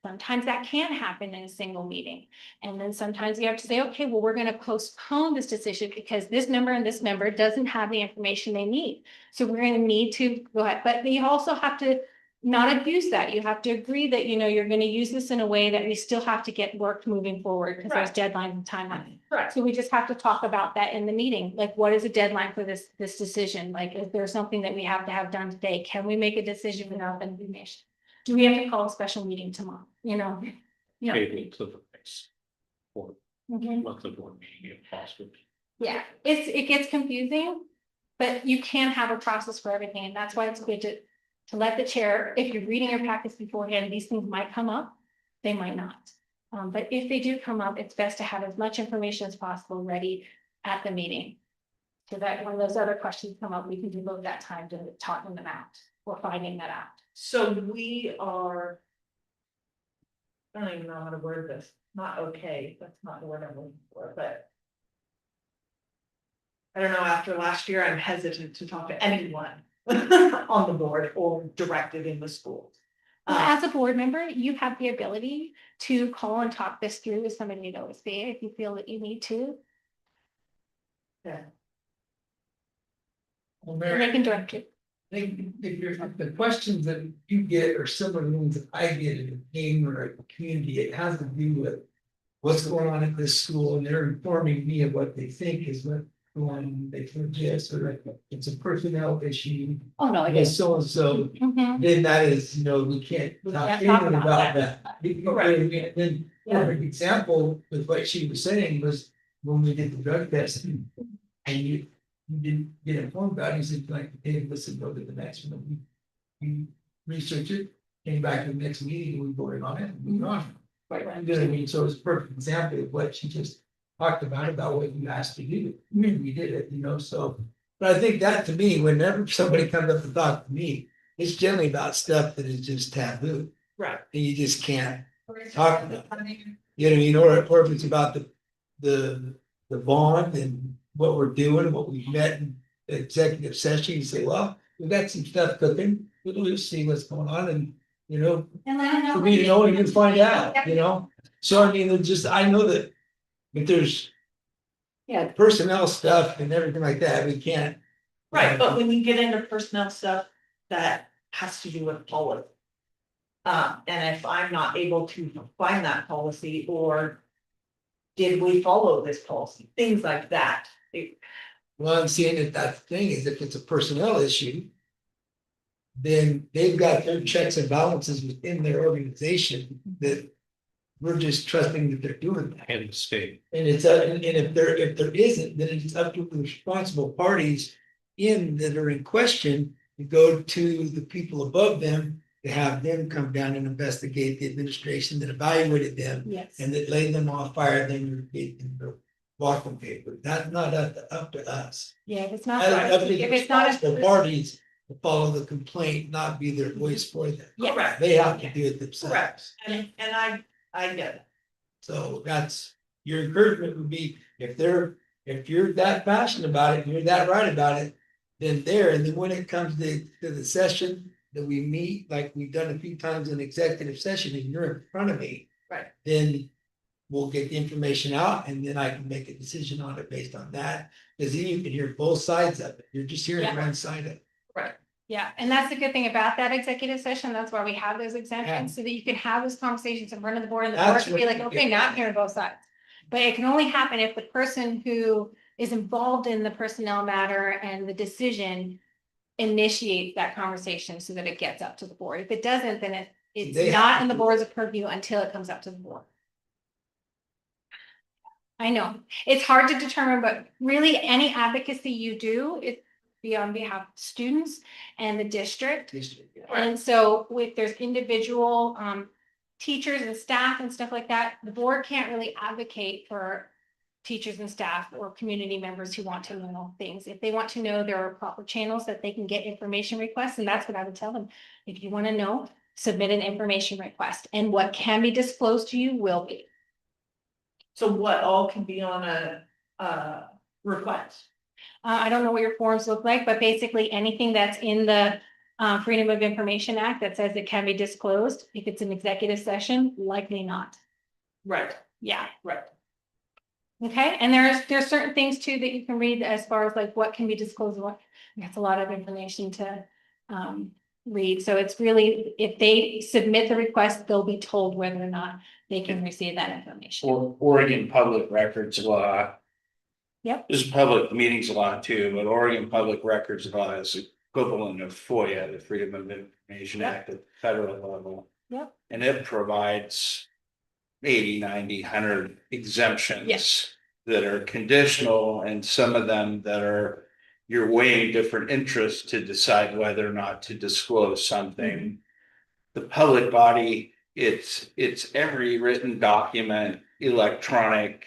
Sometimes that can't happen in a single meeting. And then sometimes you have to say, okay, well, we're going to postpone this decision because this member and this member doesn't have the information they need. So we're going to need to go ahead, but you also have to not abuse that. You have to agree that, you're going to use this in a way that we still have to get work moving forward because there's deadlines and timelines. Right. So we just have to talk about that in the meeting. Like, what is a deadline for this decision? Like, is there something that we have to have done today? Can we make a decision without the information? Do we have to call a special meeting tomorrow? Yeah. Maybe to the next board, Mhm. monthly board meeting if possible. Yeah, it gets confusing, but you can have a process for everything, and that's why it's good to let the chair, if you're reading your packets beforehand, these things might come up, they might not. But if they do come up, it's best to have as much information as possible ready at the meeting. So that when those other questions come up, we can devote that time to talking them out or finding that out. So we are. I don't even know how to word this, not okay, that's not the word I'm looking for, but. I don't know, after last year, I'm hesitant to talk to anyone on the board or directed in the schools. Well, as a board member, you have the ability to call and talk this through with somebody at OSBA if you feel that you need to. Yeah. Well, And Mary, they can direct you. if the questions that you get are similar to the ones that I get in a game or a community, it has to do with what's going on at this school, and they're informing me of what they think is what going on. They suggest, or like, it's a personnel issue, Oh, no, I with guess. so and so, Mhm. then that is, we can't We talk can't talk anything about about that. Right. Then, perfect example with what she was saying was when we did the drug test and you didn't get informed about it, you said like, hey, listen, go to the next one. We researched it, came back to the next meeting, we voted on it, and moved on. Right, You know what I mean? So it's a perfect example of what she just talked about what you asked to do. We did it, so. But I think that to me, whenever somebody comes up to talk to me, it's generally about stuff that is just taboo. Right. And you just can't talk about it. You know what I mean? Or if it's about the bond and what we're doing, what we've met in executive session, you say, well, we've got some stuff cooking. We'll see what's going on and, And let them know. for me to know and you can find out, So I mean, it's just, I know that if there's Yeah. personnel stuff and everything like that, we can't. Right, but when you get into personnel stuff, that has to do with policy. And if I'm not able to find that policy, or did we follow this policy, things like that. Well, I'm seeing that thing is if it's a personnel issue. Then they've got their checks and balances within their organization that. We're just trusting that they're doing that. And the state. And it's, and if there isn't, then it's up to the responsible parties that are in question to go to the people above them to have them come down and investigate the administration that evaluated them Yes. and that laid them off, fired them, and gave them the walking paper. That's not up to us. Yeah, if it's not, That's up to if the it's not. responsible parties to follow the complaint, not be their voice for them. Yeah. Correct. They have to do it themselves. Correct. And I get it. So that's, your encouragement would be, if you're that passionate about it, and you're that right about it, then there, and then when it comes to the session that we meet, like we've done a few times in executive session, and you're in front of me. Right. Then we'll get the information out, and then I can make a decision on it based on that, because then you can hear both sides of it, you're just hearing Yeah. one side of it. Right. Yeah, and that's the good thing about that executive session. That's why we have those exemptions, so that you can have those conversations in front of the board and the board That's can be what like, you okay, get. now I'm hearing both sides. But it can only happen if the person who is involved in the personnel matter and the decision initiates that conversation so that it gets up to the board. If it doesn't, then They it's have not to in the do board's purview until it comes up to the board. I know, it's hard to determine, but really any advocacy you do, it be on behalf of students and the district. And so if there's individual teachers and staff and stuff like that, the board can't really advocate for teachers and staff or community members who want to know things. If they want to know, there are proper channels that they can get information requests, and that's what I would tell them. If you want to know, submit an information request, and what can be disclosed to you will be. So what all can be on a request? I don't know what your forms look like, but basically anything that's in the Freedom of Information Act that says it can be disclosed, if it's an executive session, likely not. Right, Yeah. right. Okay, and there's certain things too that you can read as far as like what can be disclosed, what, that's a lot of information to read. So it's really, if they submit the request, they'll be told whether or not they can receive that information. Oregon Public Records Law. Yep. There's public meetings law too, but Oregon Public Records Law is equivalent of FOIA, the Freedom of Information Yep. Act at the federal level. Yep. And it provides 80, 90, 100 exemptions. Yes. That are conditional, and some of them that are, you're weighing different interests to decide whether or not to disclose something. The public body, it's every written document, electronic.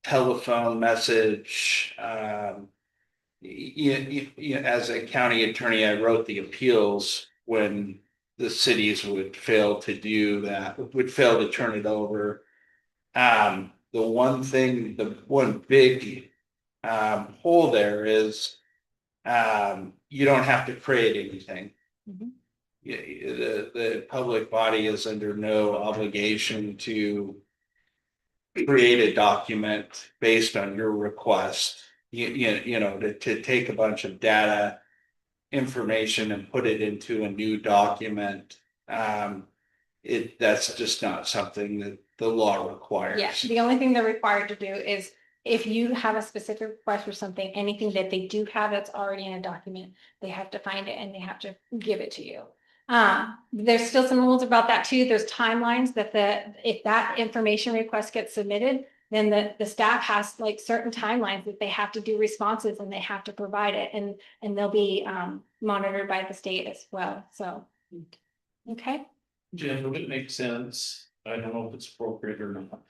Telephone message, as a county attorney, I wrote the appeals when the cities would fail to do that, would fail to turn it over. The one thing, the one big hole there is you don't have to create anything. Mhm. The public body is under no obligation to create a document based on your request. You know, to take a bunch of data, information and put it into a new document. That's just not something that the law requires. Yeah, the only thing they're required to do is if you have a specific request for something, anything that they do have that's already in a document, they have to find it and they have to give it to you. There's still some rules about that too. There's timelines that if that information request gets submitted, then the staff has like certain timelines that they have to do responses and they have to provide it, and they'll be monitored by the state as well. So, okay. Jen, would it make sense? I don't know if it's appropriate or not.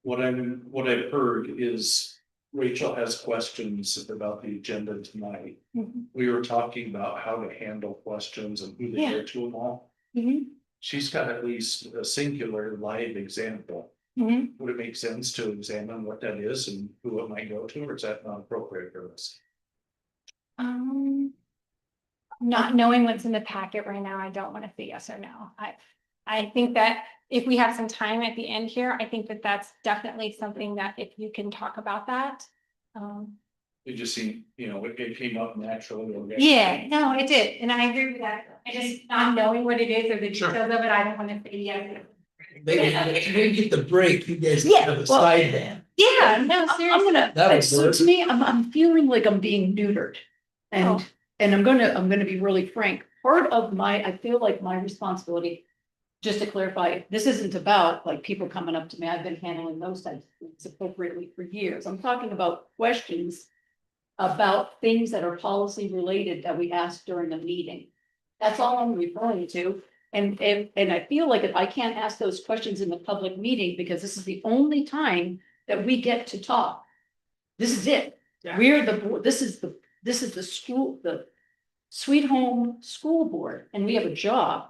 What I've heard is Rachel has questions about the agenda tonight. Mhm. We were talking about how to handle questions and who to Yeah. go to them all. Mhm. She's got at least a singular live example. Mhm. Would it make sense to examine what that is and who it might go to, or is that not appropriate for us? Not knowing what's in the packet right now, I don't want to say yes or no. I think that if we have some time at the end here, I think that that's definitely something that if you can talk about that. It just seemed, it came up naturally. Yeah, no, it did, and I agree with that. I just not knowing what it is or the Sure. details of it, I don't want to say yes. Maybe get the break, you guys Yeah, have a well, side then. Yeah, no, I'm seriously. gonna, That would so work. to me, I'm feeling like I'm being neutered. And, Oh. and I'm gonna be really frank. Part of I feel like my responsibility, just to clarify, this isn't about like people coming up to me. I've been handling those types of things appropriately for years. I'm talking about questions about things that are policy related that we asked during the meeting. That's all I'm referring to. And I feel like if I can't ask those questions in the public meeting, because this is the only time that we get to talk. This is it. Yeah. We're this is the school, the Sweet Home School Board, and we have a job.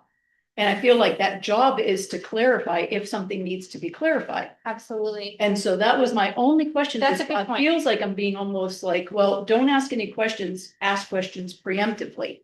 And I feel like that job is to clarify if something needs to be clarified. Absolutely. And so that was my only question. That's a good It point. feels like I'm being almost like, well, don't ask any questions, ask questions preemptively.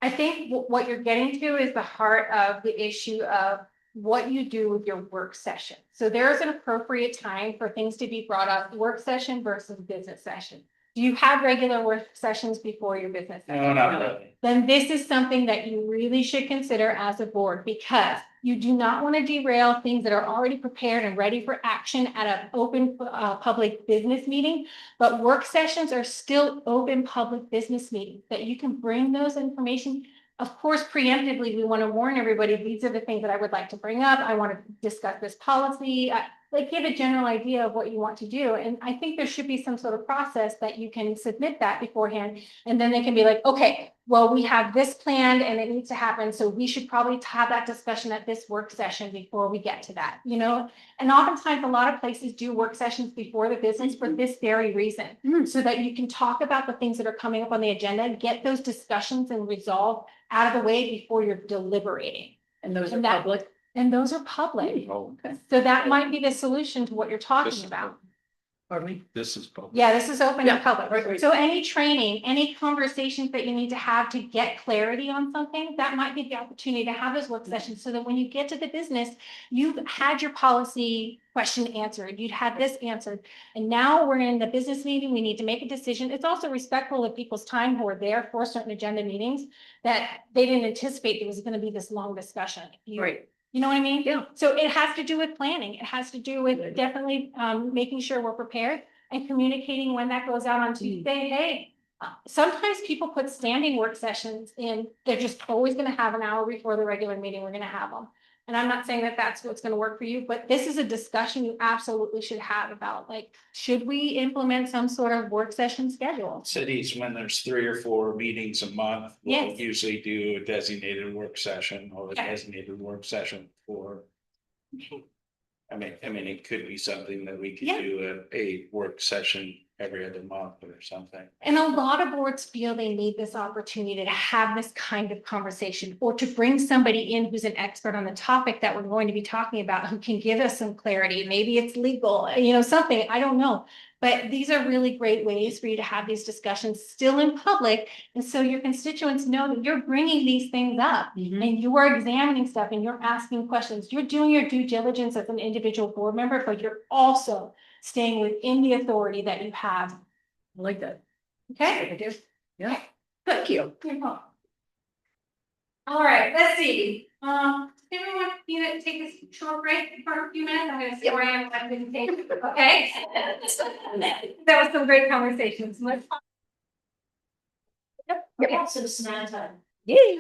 I think what you're getting to is the heart of the issue of what you do with your work session. So there's an appropriate time for things to be brought up, work session versus business session. Do you have regular work sessions before your business session? No, not really. Then this is something that you really should consider as a board, because you do not want to derail things that are already prepared and ready for action at an open public business meeting. But work sessions are still open public business meetings that you can bring those information. Of course, preemptively, we want to warn everybody, these are the things that I would like to bring up. I want to discuss this policy. Like, give a general idea of what you want to do. And I think there should be some sort of process that you can submit that beforehand. And then they can be like, okay, well, we have this planned and it needs to happen. So we should probably have that discussion at this work session before we get to that, you know? And oftentimes a lot of places do work sessions before the business for this very reason. So that you can talk about the things that are coming up on the agenda, get those discussions and resolve out of the way before you're deliberating. And those are And that- public. And those are public. Oh, Okay. So that might be the solution to what you're this talking is- about. Pardon me. This is public. Yeah, this is open to Yeah, public. right. So any training, any conversations that you need to have to get clarity on something, that might be the opportunity to have those work sessions so that when you get to the business, you've had your policy question answered, you'd had this answered. And now we're in the business meeting, we need to make a decision. It's also respectful of people's time who are there for certain agenda meetings that they didn't anticipate there was going to be this long discussion. Right. You know what I mean? Yeah. So it has to do with planning. It has to do with Right. definitely making sure we're prepared and communicating when that goes out on Tuesday. Hey, sometimes people put standing work sessions in. They're just always going to have an hour before the regular meeting. We're going to have them. And I'm not saying that that's what's going to work for you, but this is a discussion you absolutely should have about, like, should we implement some sort of work session schedule? Cities, when there's 3 or 4 meetings a month, will Yes. usually do a designated work session or a Yeah. designated work session for. I mean, it could be something that we could Yeah. do a work session every other month or something. And a lot of boards feel they need this opportunity to have this kind of conversation, or to bring somebody in who's an expert on the topic that we're going to be talking about, who can give us some clarity. Maybe it's legal, you know, something, I don't know. But these are really great ways for you to have these discussions still in public. And so your constituents know that you're bringing these things up and you are examining stuff and you're asking questions. You're doing your due diligence as an individual board member, but you're also staying within the authority that you have. I like that. Okay? I do. Yeah. Thank you. All right, let's see. Everyone, you know, take a short break for a few minutes. I'm gonna see where I am. I didn't take, okay? That was some great conversations. Let's. Yeah, citizen at a time. Yay.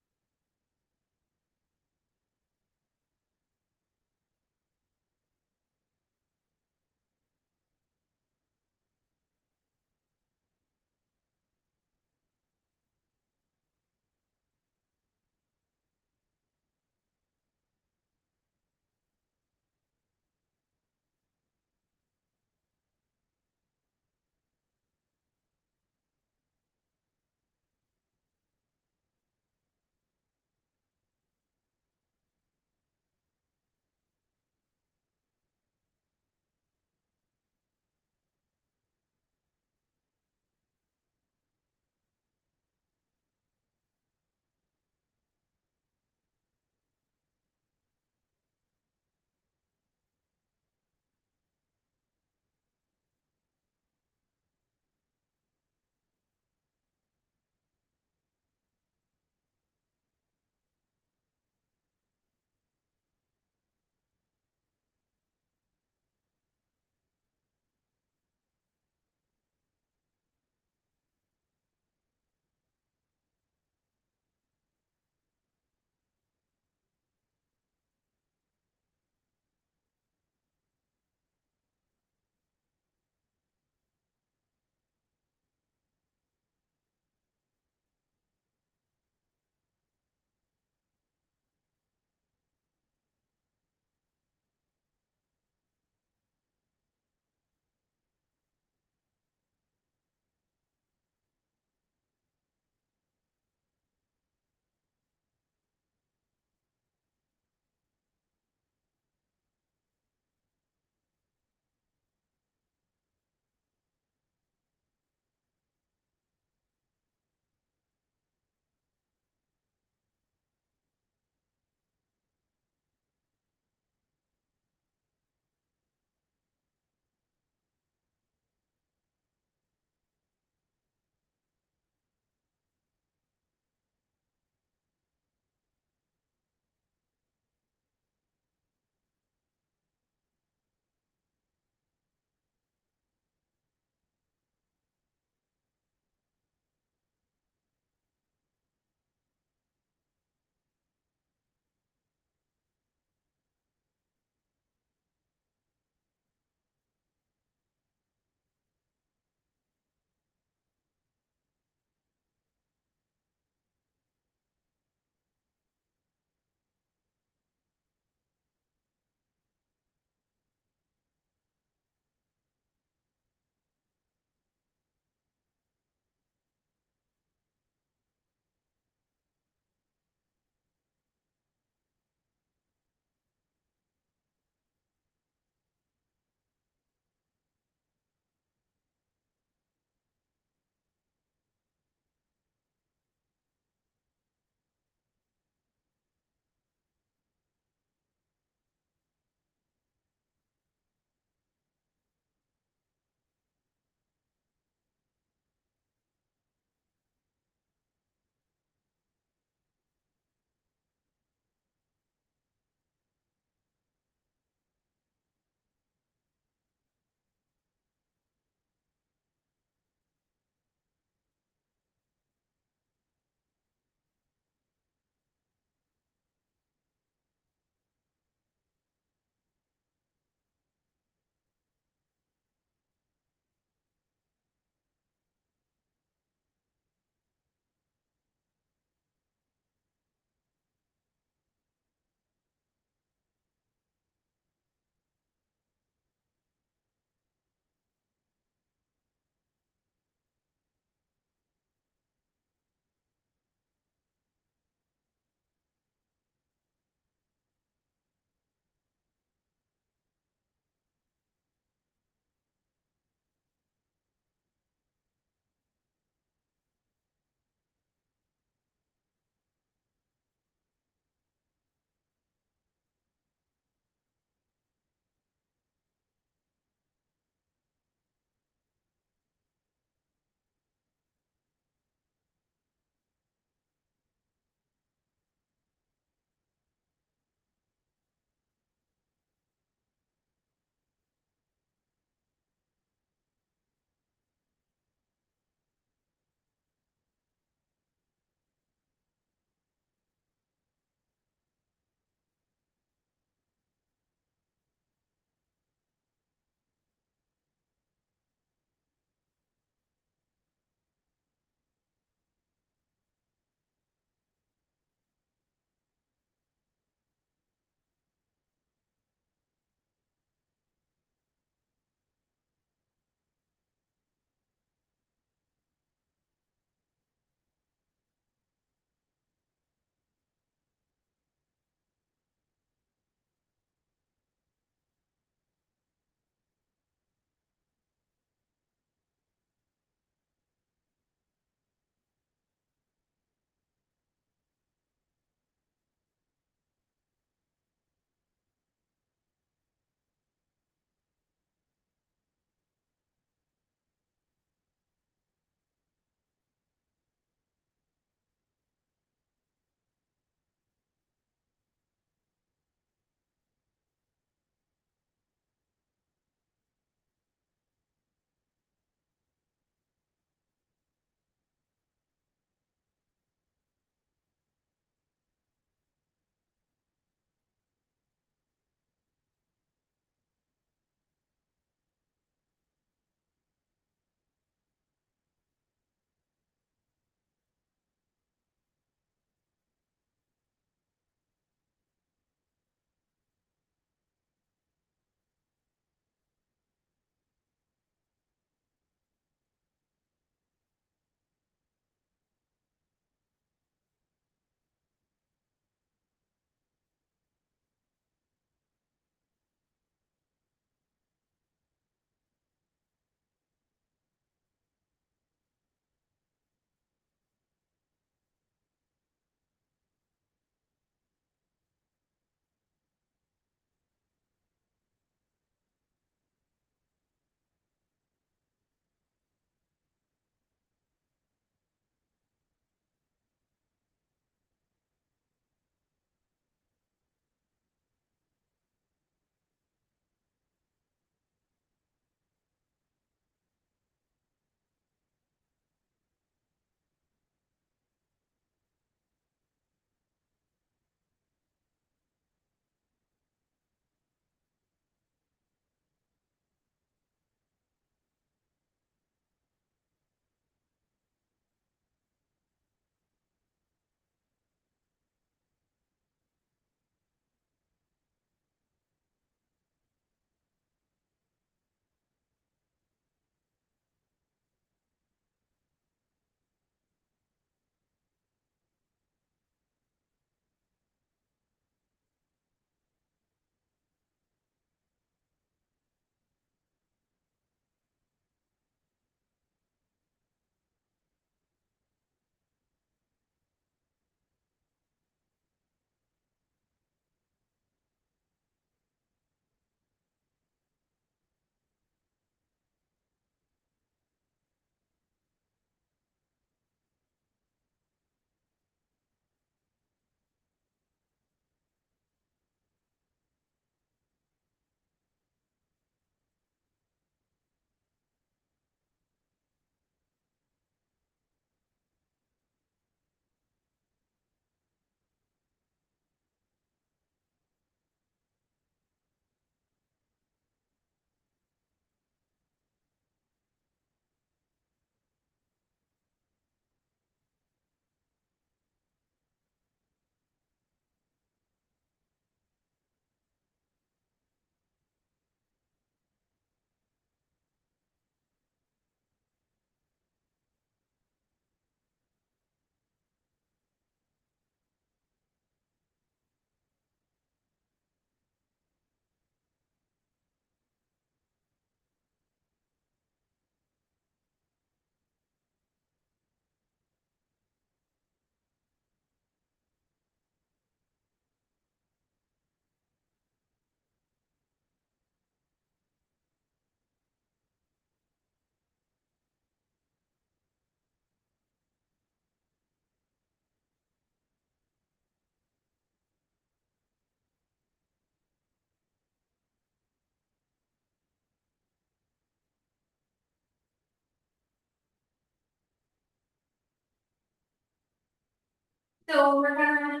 So we're gonna.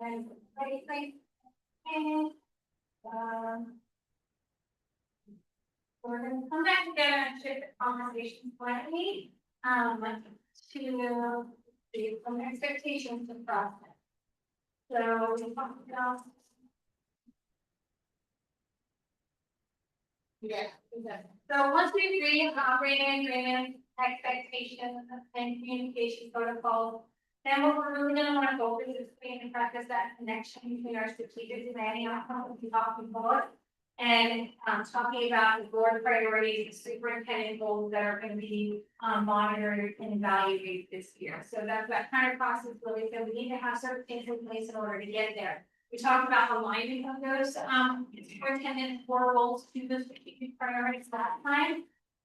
And, we're gonna come back together and shift the conversation slightly, to see some expectations to process. So we talked about. Yeah, exactly. So once we agree on operating agreement, expectations and communication protocols, then what we're really gonna wanna focus is putting in practice that connection between our strategic planning outcomes we talked about. And talking about the board priorities, superintendent goals that are gonna be monitored and evaluated this year. So that's that kind of process really, so we need to have certain things in place in order to get there. We talked about alignment of those superintendent core goals to the strategic priorities last time.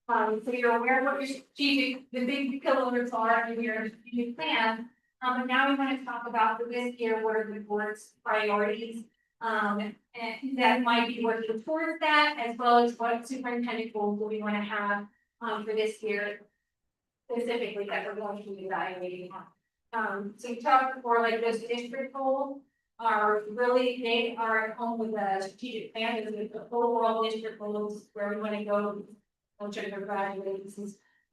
So you're aware of what your strategic, the big pillars are in your strategic plan. But now we want to talk about for this year, what are the board's priorities? And that might be working towards that, as well as what superintendent goals do we want to have for this year. Specifically that we're going to be evaluating. So we talked before, like those district goals are really, they are at home with the strategic plan, with the overall district goals, where we want to go. Which are evaluating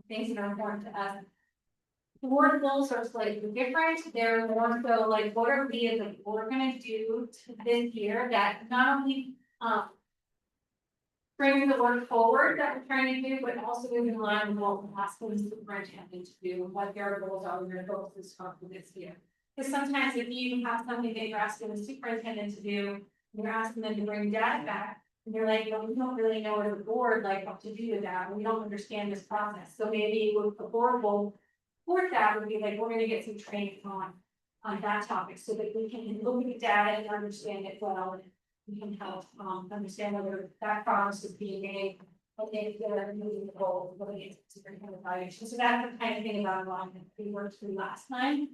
things that are important to us. The board goals are slightly different. They're more so like, what are we as a board gonna do this year that not only brings the work forward that we're trying to do, but also is in line with what we're asking the superintendent to do, and what their goals are, their goals is for this year. Because sometimes if you have something that you're asking the superintendent to do, you're asking them to bring data back. And you're like, well, we don't really know as a board, like what to do with that, and we don't understand this process, so maybe with the board will. For that would be like, we're gonna get some training on that topic, so that we can look at the data and understand it well, and we can help, understand whether that promise is being made. But if they're moving the goal, whether it's superintendent evaluation, so that's the kind of thing about alignment we worked through last time.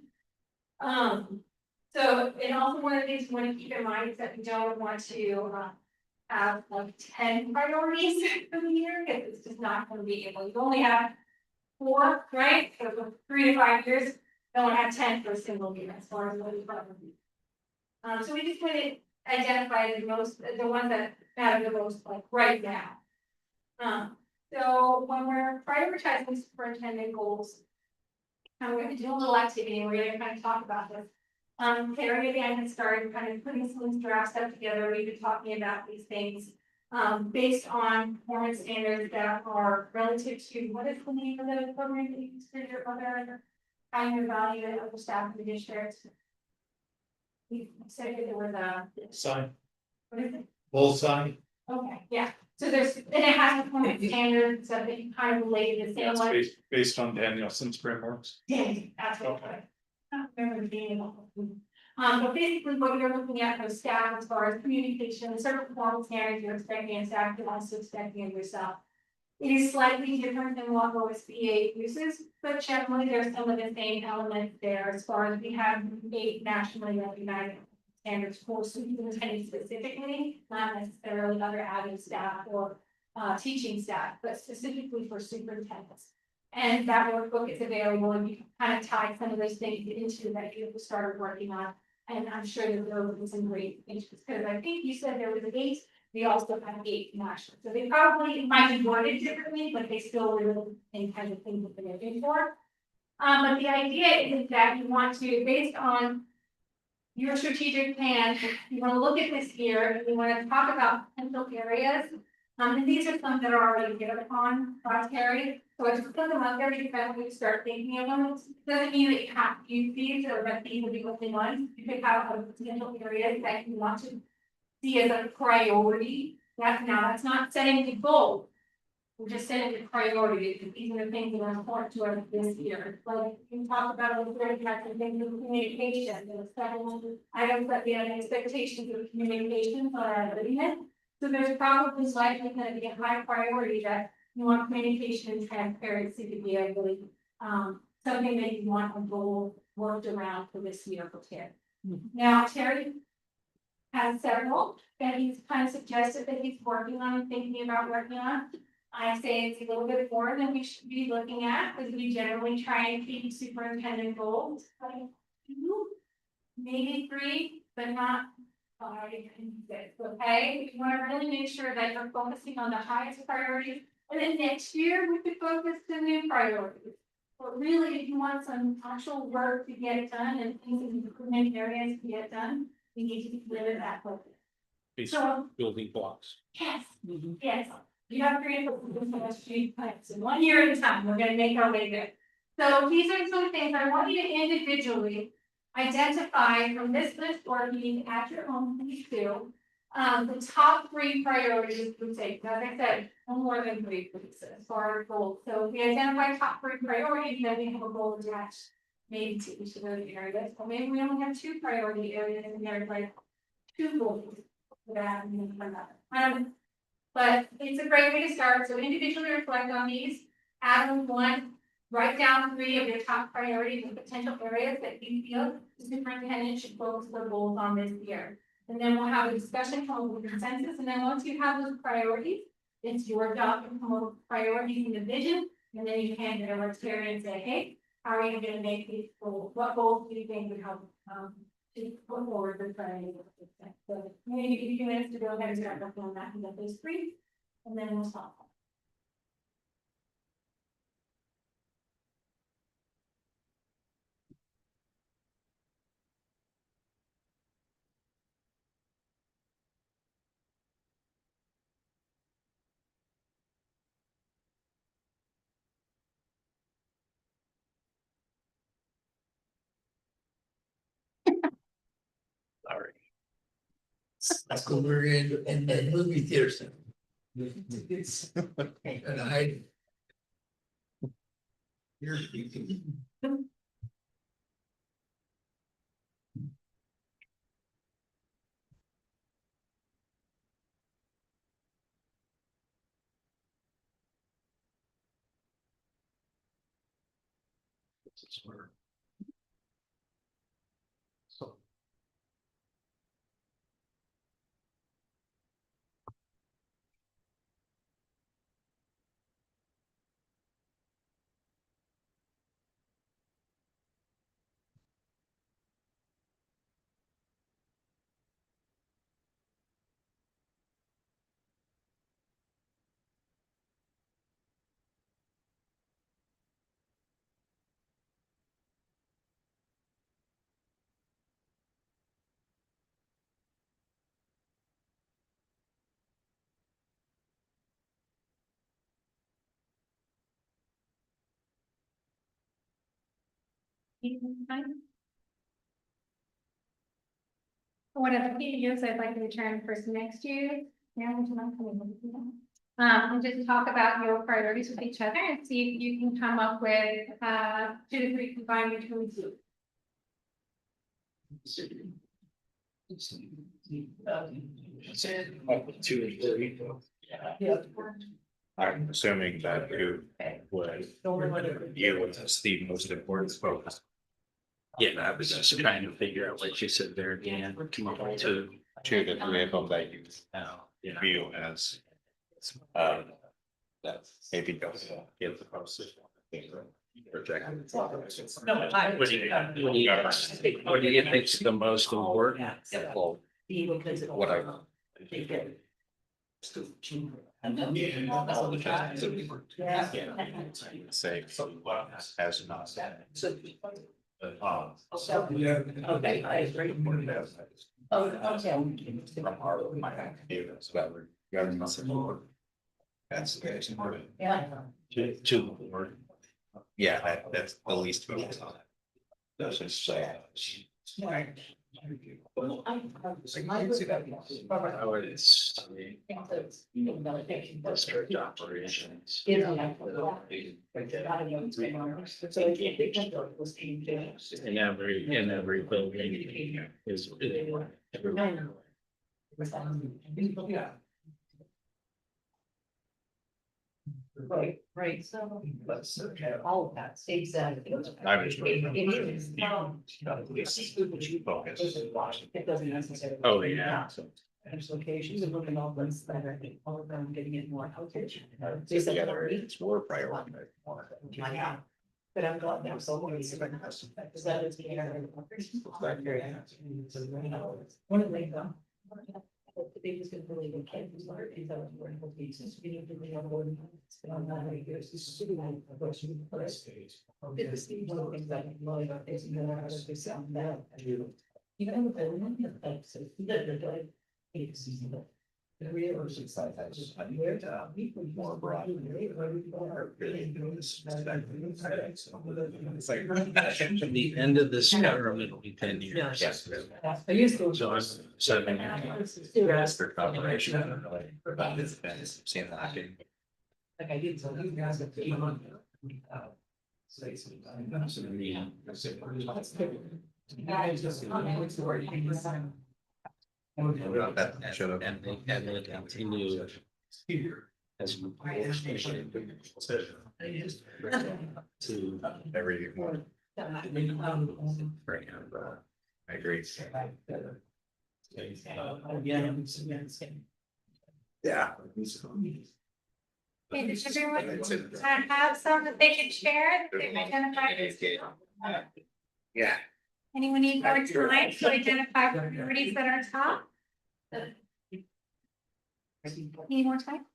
So, and also one of the things we want to keep in mind is that we don't want to, have like 10 priorities for the year, because it's just not going to be able, you only have 4, right? So for 3 to 5 years, don't have 10 for a single year as far as what is probably. So we just want to identify the ones that matter the most, like right now. So when we're prioritizing superintendent goals, I'm going to do a little activity, we're going to kind of talk about this. Carrie again has started kind of putting some draft stuff together. We've been talking about these things based on performance standards that are relative to what is the name of the program that you consider other how you evaluate other staff in the district. We said that there was a Sign, what is it? bullseye, Okay, yeah. So there's and it has performance standards so that you kind of relate the same that's like based on Danielson's frameworks. that's what I don't remember the name of it. But basically what you're looking at for staff as far as communication, certain performance standards you're expecting in staff, you're also expecting of yourself. It is slightly different than what OSBA uses, but generally there's some of the same elements there as far as we have 8 nationally recognized standards for superintendents specifically, not necessarily other admin staff or teaching staff, but specifically for superintendents. And that workbook is available, and you can kind of tie some of those things into that you started working on. And I'm sure that there will be some great interest, because I think you said there was 8, we also have 8 national. So they probably might be worded differently, but they still really in kind of things that they're looking for. But the idea is that you want to, based on your strategic plan, you want to look at this year, and you want to talk about potential areas. And these are some that are already given upon by Terry. So I just put them up there because we start thinking of them. Doesn't mean that you have to use these or that these will be the only ones. You could have a potential areas that you want to see as a priority. That's not setting the goal. We're just setting the priority, because these are the things that are important to us this year. Like you talk about a little bit about the things of communication, the several items that we have expectations of communication on our readiness. So there's probably likely going to be a high priority that you want communication and transparency to be a really something that you want a goal worked around for this year for Terry. Now Terry has several that he's kind of suggested that he's working on and thinking about working on. I say it's a little bit more than we should be looking at, because we generally try and keep superintendent goals. maybe 3, but not 5 and 6, okay? You wanna really make sure that you're focusing on the highest priorities, and then next year, we could focus the new priorities. But really, if you want some actual work to get done and things in improvement areas to get done, we need to live in that focus. These So, building blocks. yes, yes, you have three street plans, and 1 year at a time, we're gonna make our way there. So these are some things I want you to individually identify from this list or being at your home, please do. The top 3 priorities we take, like I said, no more than 3 please, as far as goals. So if we identify top 3 priorities, then we have a goal attached. Maybe to each of those areas, or maybe we only have 2 priority areas and there's like 2 goals. For that and for that. But it's a great way to start, so individually reflect on these, add on 1, write down 3 of your top priorities and potential areas that you feel the superintendent should focus their goals on this year. And then we'll have a discussion, come up with consensus, and then once you have those priorities, it's your job to come up with priorities and the vision, and then you hand it over to Terry and say, hey, how are you gonna make these goals? What goals do you think would help, to put forward the planning. So maybe give you 2 minutes to go ahead and start working on that and get those 3, and then we'll stop. Sorry. That's when we're in the movie theater. And I. You're. So. One of the key years I'd like to return for some next year. And just talk about your priorities with each other and see if you can come up with 2 to 3 combined between 2. I'm assuming that you would view it as the most important focus. Yeah, I was just trying to figure out what you said there again, come up with 2 2 to 3 of them that you now, yeah. view as. That's maybe goes give the process. Project. What do you think's the most important? Well, what I. All the time. Say as not. Okay, I agree. Oh, okay. From our my view, it's about government. That's. Yeah. To. Yeah, that's the least focus on it. Doesn't say. District operations. In every building is. Right, so. All of that, exactly. I was. It is. It doesn't necessarily. Oh, yeah. There's locations and looking all this that I think all of them getting it more. Together, it's more priority. Yeah. But I'm glad there's someone who's. That is. One of them. They was gonna believe in kids, or is that what we're going to be, since we need to be on board. It's been on that, I guess, this should be like a question for us. Did the Steve one of the things that I love about this, and then I was just sound that. You know, the one that, so, that, like, it's easy, but. The real or six side, I just, I knew it, we were more broad. Really doing this. It's like, at the end of this term, it'll be 10 years. Yes. I used to. So I'm 7 years. For confirmation, I don't really, but it's been, seeing that. Like I did, so you guys have to. That should have. And they continue. As. To every one. I agree. Yeah. Okay, does everyone have some that they can share, that they've identified? Yeah. Anyone need more time to identify priorities that are top? Need more time?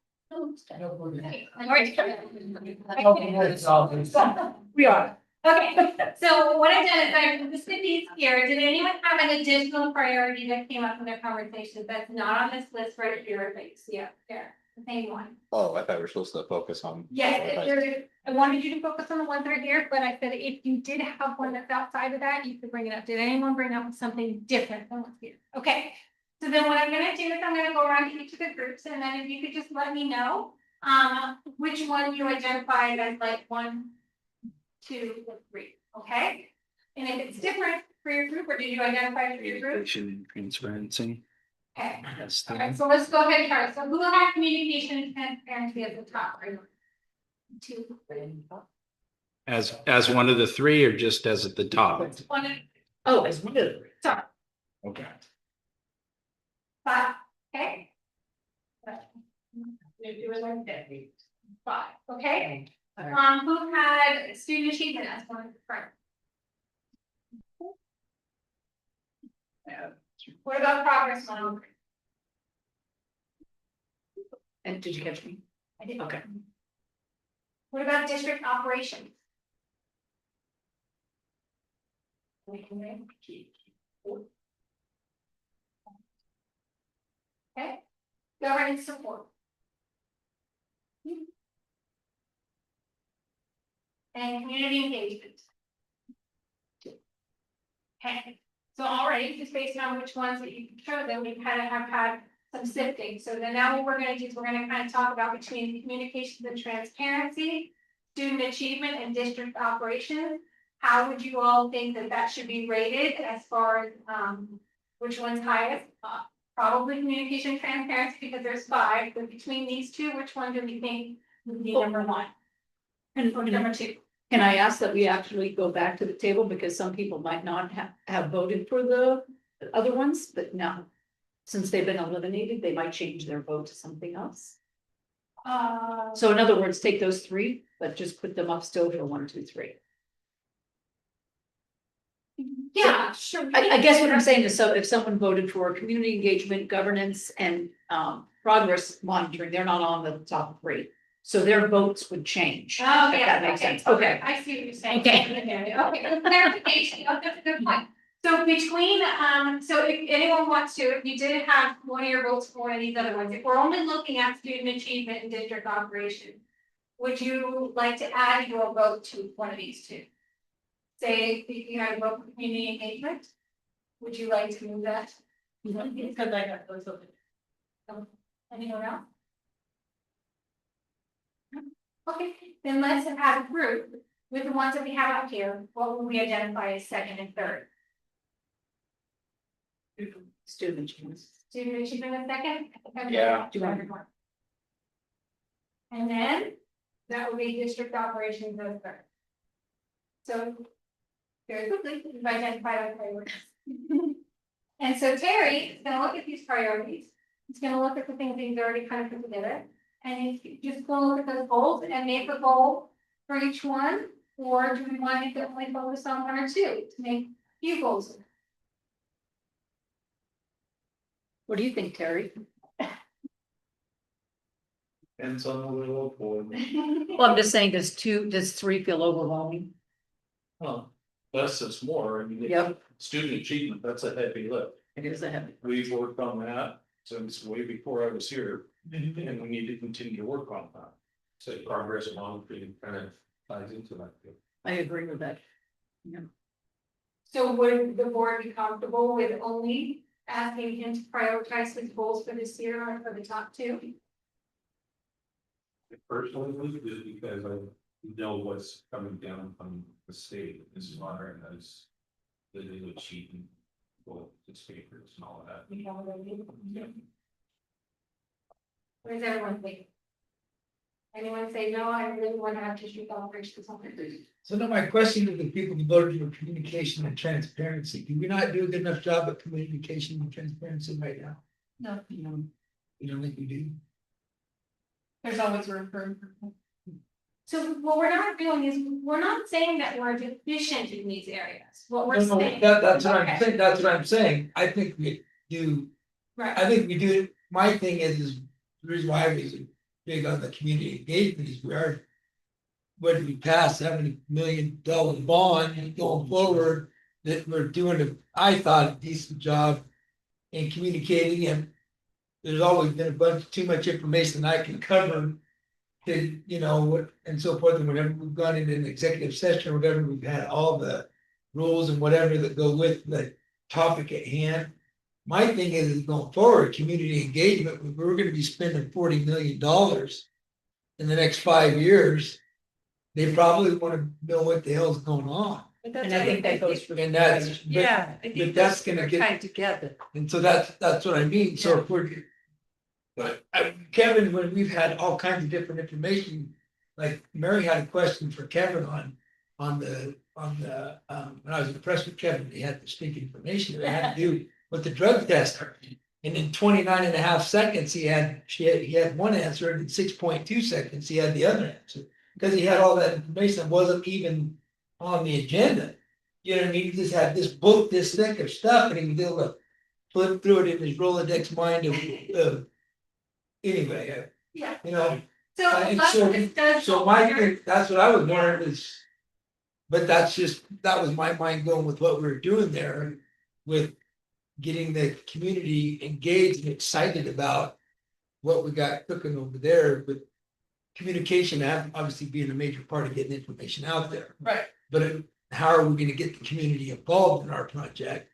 We are. Okay, so what I've done is I've listed these here. Did anyone have an additional priority that came up in their conversations that's not on this list right here, that you see up there? The same one. Oh, I thought we were supposed to focus on. Yes, if you're, I wanted you to focus on the ones right here, but I said if you did have one that's outside of that, you could bring it up. Did anyone bring up something different than what's here? Okay. So then what I'm gonna do is I'm gonna go around to each of the groups, and then if you could just let me know, which one you identified as like 1, 2, or 3, okay? And if it's different for your group, or did you identify for your group? Transparency. Okay. That's All right, so let's go ahead and start. So who had communication and transparency at the top? Right? 2. As one of the three or just as at the top? One, Oh, it's one of the. sorry, Okay. 5, okay? It was like that. 5, okay? Who had student achievement as one of the front? What about progress monitoring? And did you catch me? I did. Okay. What about district operations? Okay, governance support. And community engagement. Okay, so already, just based on which ones that you showed them, we kind of have had some sifting. So then now what we're gonna do is we're gonna kind of talk about between communications and transparency, student achievement and district operations. How would you all think that that should be rated as far as, which one's highest? Probably communication and transparency because there's 5, but between these two, which one do we think would be number 1? Or number 2? Can I ask that we actually go back to the table because some people might not have voted for the other ones, but now, since they've been eliminated, they might change their vote to something else. So in other words, take those 3, but just put them up still for 1, 2, 3. Yeah, sure. I guess what I'm saying is, so if someone voted for community engagement, governance, and progress monitoring, they're not on the top 3. So their votes would change. Oh, if yeah, that makes okay, sense. Okay. I see what you're saying. Okay. Okay, clarification, oh, that's a good point. So between, so if anyone wants to, if you did have one of your votes for one of these other ones, if we're only looking at student achievement and district operation, would you like to add your vote to one of these 2? Say, if you had a vote for community engagement, would you like to move that? Because I got those open. Anyone else? Okay, then let's have a group with the ones that we have up here. What will we identify as 2nd and 3rd? Student achievement. Student achievement as 2nd? Yeah. And then that would be district operations as 3rd. So very quickly, we've identified our priorities. And so Terry is gonna look at these priorities. He's gonna look at the things that he's already kind of put together. And he's just gonna look at those goals and make a goal for each one. Or do we want to only focus on one or two to make few goals? What do you think, Terry? Depends on the little boy. Well, I'm just saying, does three feel overwhelming? Oh, less is more, I mean. Yep. Student achievement, that's a heavy lift. It is a heavy. We've worked on that since way before I was here, and we need to continue to work on that. Say progress monitoring kind of ties into that. I agree with that. So would the board be comfortable with only asking him to prioritize his goals for this year or for the top two? Personally, just because I know what's coming down from the state as far as the new achievement goal, the papers and all of that. What does everyone think? Anyone say, no, I really want to have tissue celebration or something? So now my question to the people who voted for communication and transparency, do we not do a good enough job at communication and transparency right now? No, You don't think we do? there's always room for improvement. So what we're not doing is, we're not saying that we're deficient in these areas. What we're No, no, saying. that's what I'm Okay. saying, that's what I'm saying, I think we do, Right, I think we do, my thing is, the reason why I was big on the community engagement is we are. When we pass $70 million bond going forward, that we're doing I thought, a decent job. In communicating, and there's always been a bunch, too much information I can cover. To, and so forth, and whenever we've gone into an executive session or whatever, we've had all the rules and whatever that go with the topic at hand. My thing is going forward, community engagement, we're gonna be spending $40 million in the next 5 years. They probably wanna know what the hell's going on, And I think that goes for. and that's, but, Yeah. I think but that's gonna get, tied together. and so that's what I mean, so if we're. But Kevin, when we've had all kinds of different information, like Mary had a question for Kevin on the, when I was impressed with Kevin, he had distinct information that had to do with the drug test. And in 29.5 seconds, he had one answer, and in 6.2 seconds, he had the other answer. Because he had all that information that wasn't even on the agenda. You know what I mean? He just had this book, this thick of stuff, and he was able to flip through it in his Rolodex mind of anyway, yeah, you know, so a and lot of this does. so my thing, that's what I was wondering is. But that was my mind going with what we were doing there with getting the community engaged and excited about what we got cooking over there with communication obviously being a major part of getting information out there. Right. But how are we gonna get the community involved in our project?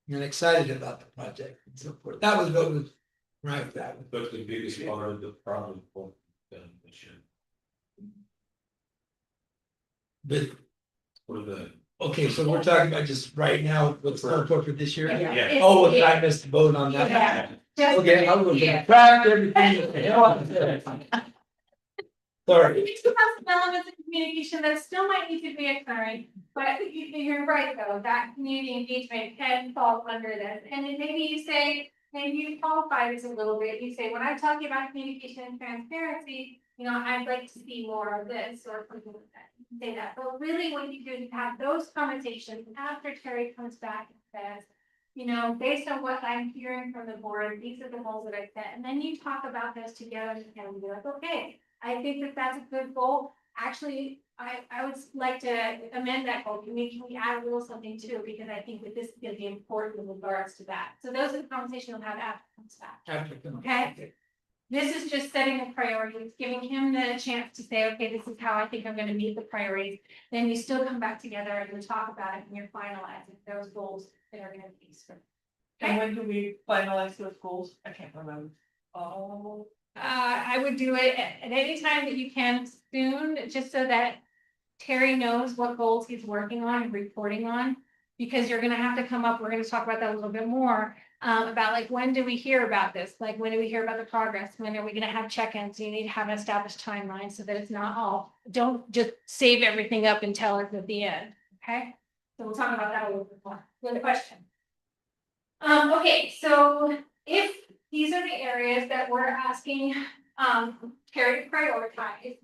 And excited about the project and so forth. That was what was right with that. That's the biggest part of the problem for them this year. But, For the, okay, so we're talking about just right now, what's going for this year? Yeah. Oh, well, I missed the vote on that. Yeah. Just- Okay, I'm gonna Yeah. track everything. Sorry, We do have some elements of communication that still might need to be occurring, but you're right, though, that community engagement can fall under this, and then maybe you say. Maybe you qualify this a little bit, you say, when I'm talking about communication and transparency, I'd like to see more of this or something like that. You can say that, but really what you do is have those conversations after Terry comes back and says. Based on what I'm hearing from the board, these are the goals that I set, and then you talk about this together and be like, okay. I think that that's a good goal. Actually, I would like to amend that goal. Can we add a little something too? Because I think that this is gonna be important in regards to that. So those are the conversations we'll have after it comes back. Okay. This is just setting a priority. It's giving him the chance to say, okay, this is how I think I'm gonna meet the priorities. Then you still come back together and you talk about it and you're finalizing those goals that are gonna be. And when do we finalize those goals? I can't remember. Oh. I would do it at any time that you can soon, just so that Terry knows what goals he's working on and reporting on. Because you're gonna have to come up, we're gonna talk about that a little bit more, about like, when do we hear about this? Like, when do we hear about the progress? When are we gonna have check-ins? You need to have an established timeline so that it's not all, don't just save everything up and tell us at the end, okay? So we'll talk about that a little bit more. Good question. Okay, so if these are the areas that we're asking Terry to prioritize.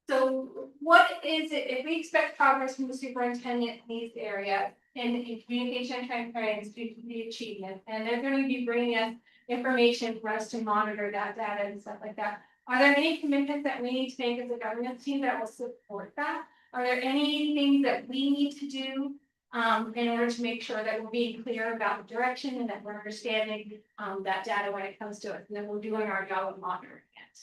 So what is it, if we expect progress from the superintendent in these areas, in communication and transparency to the achievement, and they're gonna be bringing us information for us to monitor that data and stuff like that. Are there any commitments that we need to make as a governance team that will support that? Are there any things that we need to do in order to make sure that we're being clear about the direction and that we're understanding that data when it comes to it, and that we're doing our job of monitoring it?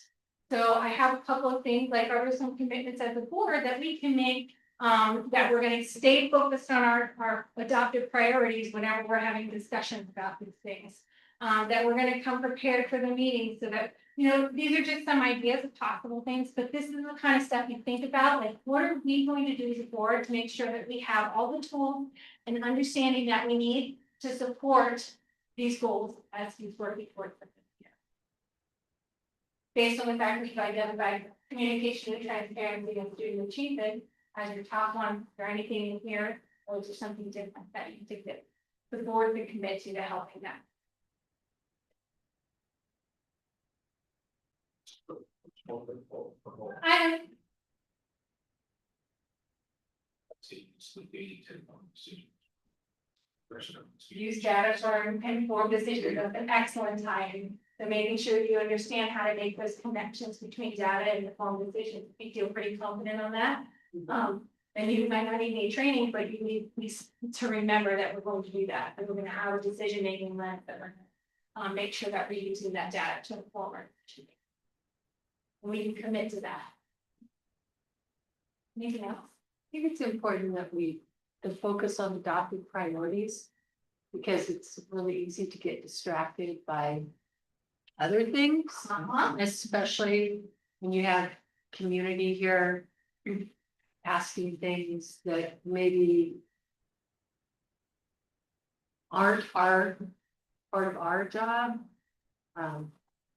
So I have a couple of things, like are there some commitments as a board that we can make, that we're gonna stay focused on our adopted priorities whenever we're having discussions about these things? That we're gonna come prepared for the meeting so that, you know, these are just some ideas of possible things, but this is the kind of stuff you think about, like, what are we going to do as a board to make sure that we have all the tools and understanding that we need to support these goals as we work towards them this year? Based on the fact that you've identified communication and transparency and student achievement as your top one, is there anything in here, or is there something different that you think that the board could commit to helping that? I use data for informed decisions. That's an excellent time. So making sure you understand how to make those connections between data and informed decisions. We feel pretty confident on that. And you might not even need training, but you need to remember that we're going to do that. And we're going to have a decision making lens that we're going to make sure that we're using that data to inform our decision. We can commit to that. Anything else? I think it's important that we focus on adopted priorities. Because it's really easy to get distracted by other things, especially when you have community here. Asking things that maybe aren't our part of our job.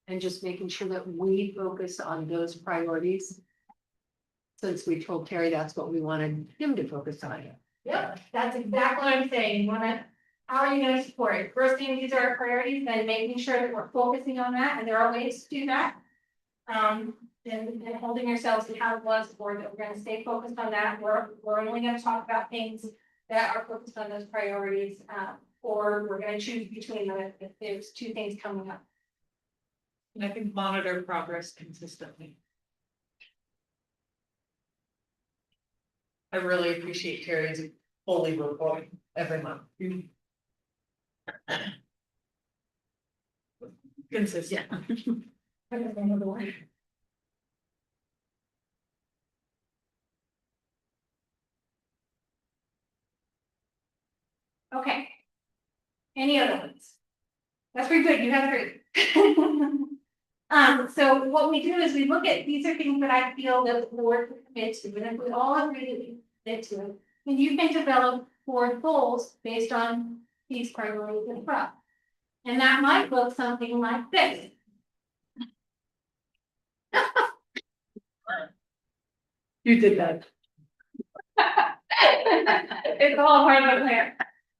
And just making sure that we focus on those priorities. Since we told Terry that's what we wanted him to focus on. Yep, that's exactly what I'm saying. You wanna, how are you gonna support it? First thing, these are our priorities, then making sure that we're focusing on that, and there are ways to do that. And holding ourselves accountable as a board that we're gonna stay focused on that. We're only gonna talk about things that are focused on those priorities, or we're gonna choose between them if there's two things coming up. And I think monitor progress consistently. I really appreciate Terry's fully report every month. Consistent. Okay. Any other ones? That's pretty good, you have three. So what we do is we look at, these are things that I feel that the board can commit to, and if we all agree that we commit to it, then you can develop board goals based on these priorities as well. And that might look something like this. You did that. It's all part of the plan.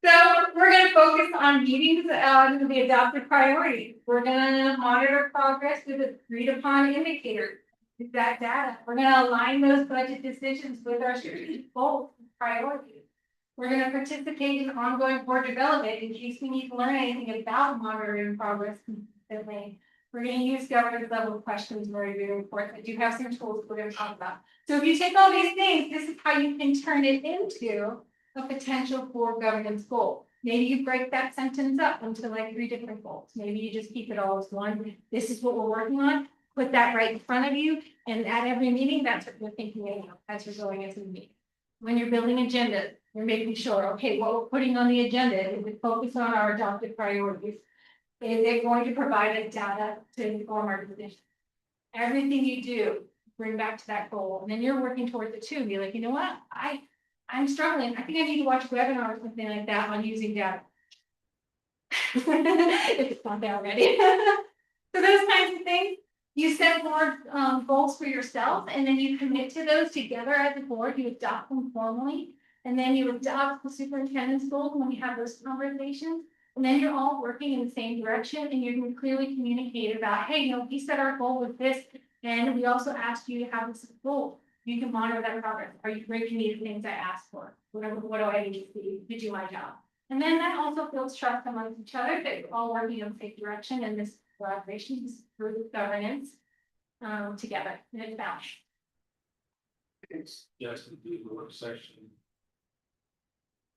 So we're gonna focus on meetings, the adopted priorities. We're gonna monitor progress with agreed upon indicators. With that data, we're gonna align those budget decisions with our strategic goals and priorities. We're gonna participate in ongoing board development in case we need to learn anything about monitoring progress consistently. We're gonna use governance level questions very, very important. I do have some tools we're gonna talk about. So if you take all these things, this is how you can turn it into a potential board governance goal. Maybe you break that sentence up into like 3 different goals. Maybe you just keep it all as one. This is what we're working on. Put that right in front of you. And at every meeting, that's what you're thinking about as you're going into the meeting. When you're building agendas, you're making sure, okay, what we're putting on the agenda, is it focused on our adopted priorities? Is it going to provide us data to inform our decision? Everything you do, bring back to that goal. And then you're working towards it too. Be like, you know what? I'm struggling. I think I need to watch a webinar or something like that on using data. If it's not there already. So those kinds of things, you set board goals for yourself, and then you commit to those together as a board. You adopt them formally, and then you adopt the superintendent's goals when you have those conversations. And then you're all working in the same direction, and you can clearly communicate about, hey, you know, we set our goal with this, and we also asked you to have this goal. You can monitor that progress. Are you bringing me the things I asked for? What do I need to see to do my job? And then that also builds trust amongst each other that you're all working in the same direction and this collaboration, this group governance together in a balance. It's just to do the work session.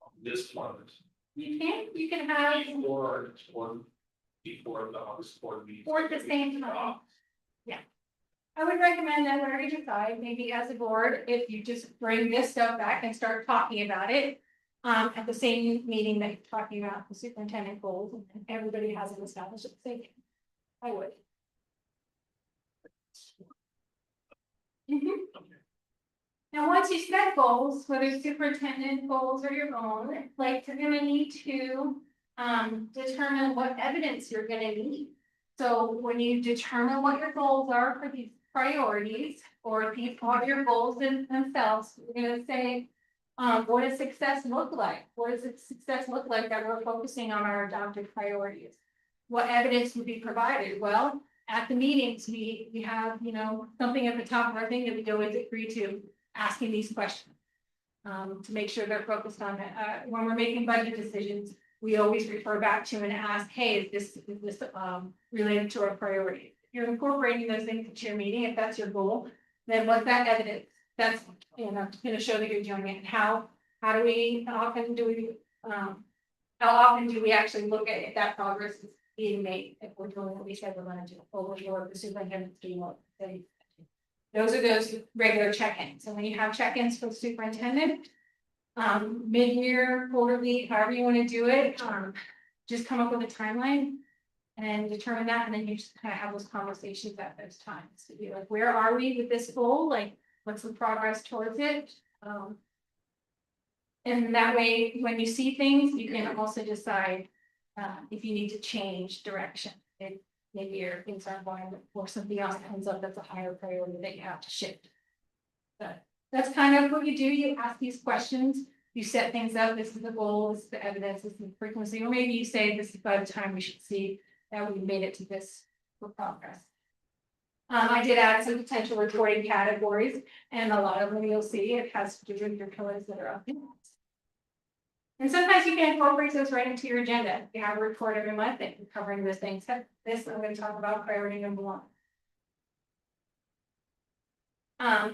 On this month, You can have or before the August board meeting. or at the same time. I would recommend that whenever you decide, maybe as a board, if you just bring this stuff back and start talking about it. At the same meeting that you're talking about the superintendent goals, and everybody has it established at the same. time. I would. Mhm. Now, once you set goals, whether superintendent goals or your own, like you're gonna need to determine what evidence you're gonna need. So when you determine what your goals are for these priorities, or if you have your goals in themselves, you're gonna say, what does success look like? What does success look like that we're focusing on our adopted priorities? What evidence would be provided? Well, at the meetings, we have, something at the top of our thing that we always agree to, asking these questions. To make sure they're focused on that. When we're making budget decisions, we always refer back to and ask, hey, is this related to our priority? If you're incorporating those things into your meeting, if that's your goal, then what's that evidence? That's, gonna show that you're doing it. And how often do we actually look at if that progress is being made? If we're doing what we said we're gonna do, or the superintendent's doing what they. Those are those regular check-ins. And when you have check-ins for the superintendent, mid-year, quarterly, however you want to do it, just come up with a timeline and determine that, and then you just kind of have those conversations at those times to be like, where are we with this goal? Like, what's the progress towards it? And that way, when you see things, you can also decide if you need to change direction. If maybe your things aren't going, or something else comes up that's a higher priority that you have to shift. But that's kind of what you do. You ask these questions, you set things up. This is the goal, this is the evidence, this is the frequency, or maybe you say this is by the time we should see that we made it to this for progress. I did add some potential reporting categories, and a lot of them you'll see it has to do with your pillars that are up there. And sometimes you can incorporate those right into your agenda. You have a report every month that you're covering those things. This, I'm going to talk about priority number 1.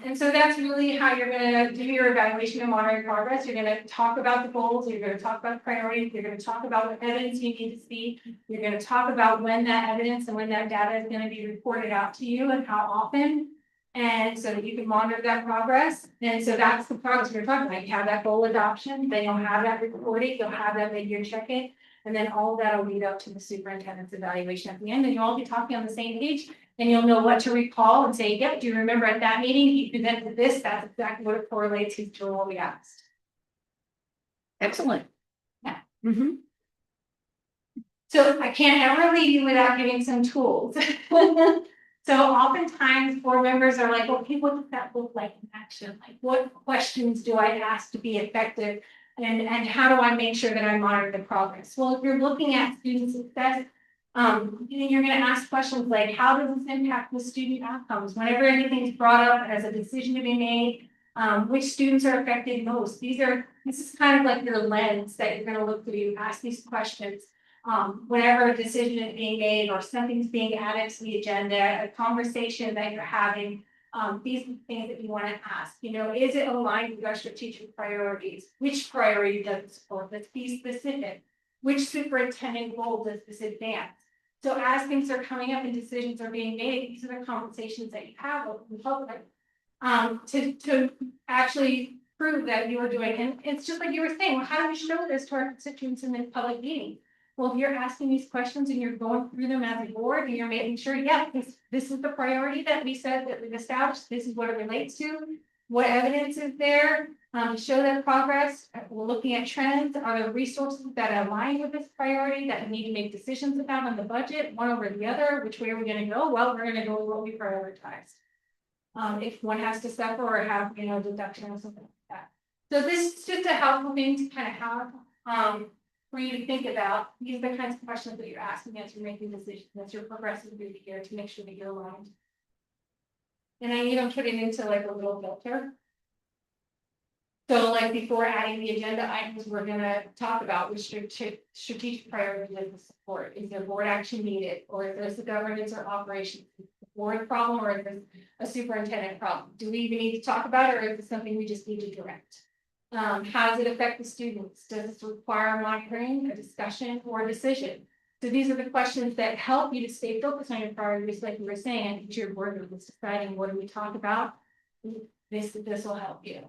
And so that's really how you're going to do your evaluation and monitoring progress. You're going to talk about the goals, you're going to talk about priorities, you're going to talk about what evidence you need to see. You're going to talk about when that evidence and when that data is going to be reported out to you and how often. And so that you can monitor that progress. And so that's the progress we're talking about. You have that goal adoption, then you'll have that reporting, you'll have that mid-year check-in, and then all that will lead up to the superintendent's evaluation at the end, and you'll all be talking on the same page, and you'll know what to recall and say, yep, do you remember at that meeting, he presented this, that's exactly what it correlates to what we asked. Excellent. Yeah. Mm-hmm. So I can't ever leave you without giving some tools. So oftentimes board members are like, okay, what does that look like in action? Like, what questions do I ask to be effective? And how do I make sure that I monitor the progress? Well, if you're looking at student success, you're going to ask questions like, how does this impact the student outcomes? Whenever anything's brought up as a decision to be made, which students are affected most? This is kind of like your lens that you're going to look through. You ask these questions. Whenever a decision is being made or something's being added to the agenda, a conversation that you're having, these are the things that you want to ask. Is it aligned with your strategic priorities? Which priority does it support? Let's be specific. Which superintendent goal does this advance? So as things are coming up and decisions are being made, these are the conversations that you have with the public to actually prove that you are doing. And it's just like you were saying, well, how do we show this to our constituents in the public meeting? Well, if you're asking these questions and you're going through them as a board and you're making sure, yeah, this is the priority that we said that we've established, this is what it relates to, what evidence is there to show that progress, we're looking at trends, are there resources that align with this priority that we need to make decisions about on the budget, one over the other, which way are we going to go? Well, we're going to go with what we prioritized. If one has to suffer or have, deduction or something like that. So this is just a helpful thing to kind of have for you to think about. These are the kinds of questions that you're asking as you're making decisions, as you're progressing through the year to make sure that you're aligned. And I even put it into like a little filter. So like before adding the agenda items, we're gonna talk about which strategic priorities of the support. Is there board action needed, or is this the governance or operations? Board problem, or is this a superintendent problem? Do we even need to talk about it, or is it something we just need to direct? How does it affect the students? Does this require monitoring, a discussion, or a decision? So these are the questions that help you to stay focused on your priorities, like you were saying, to your board members deciding what do we talk about. This will help you.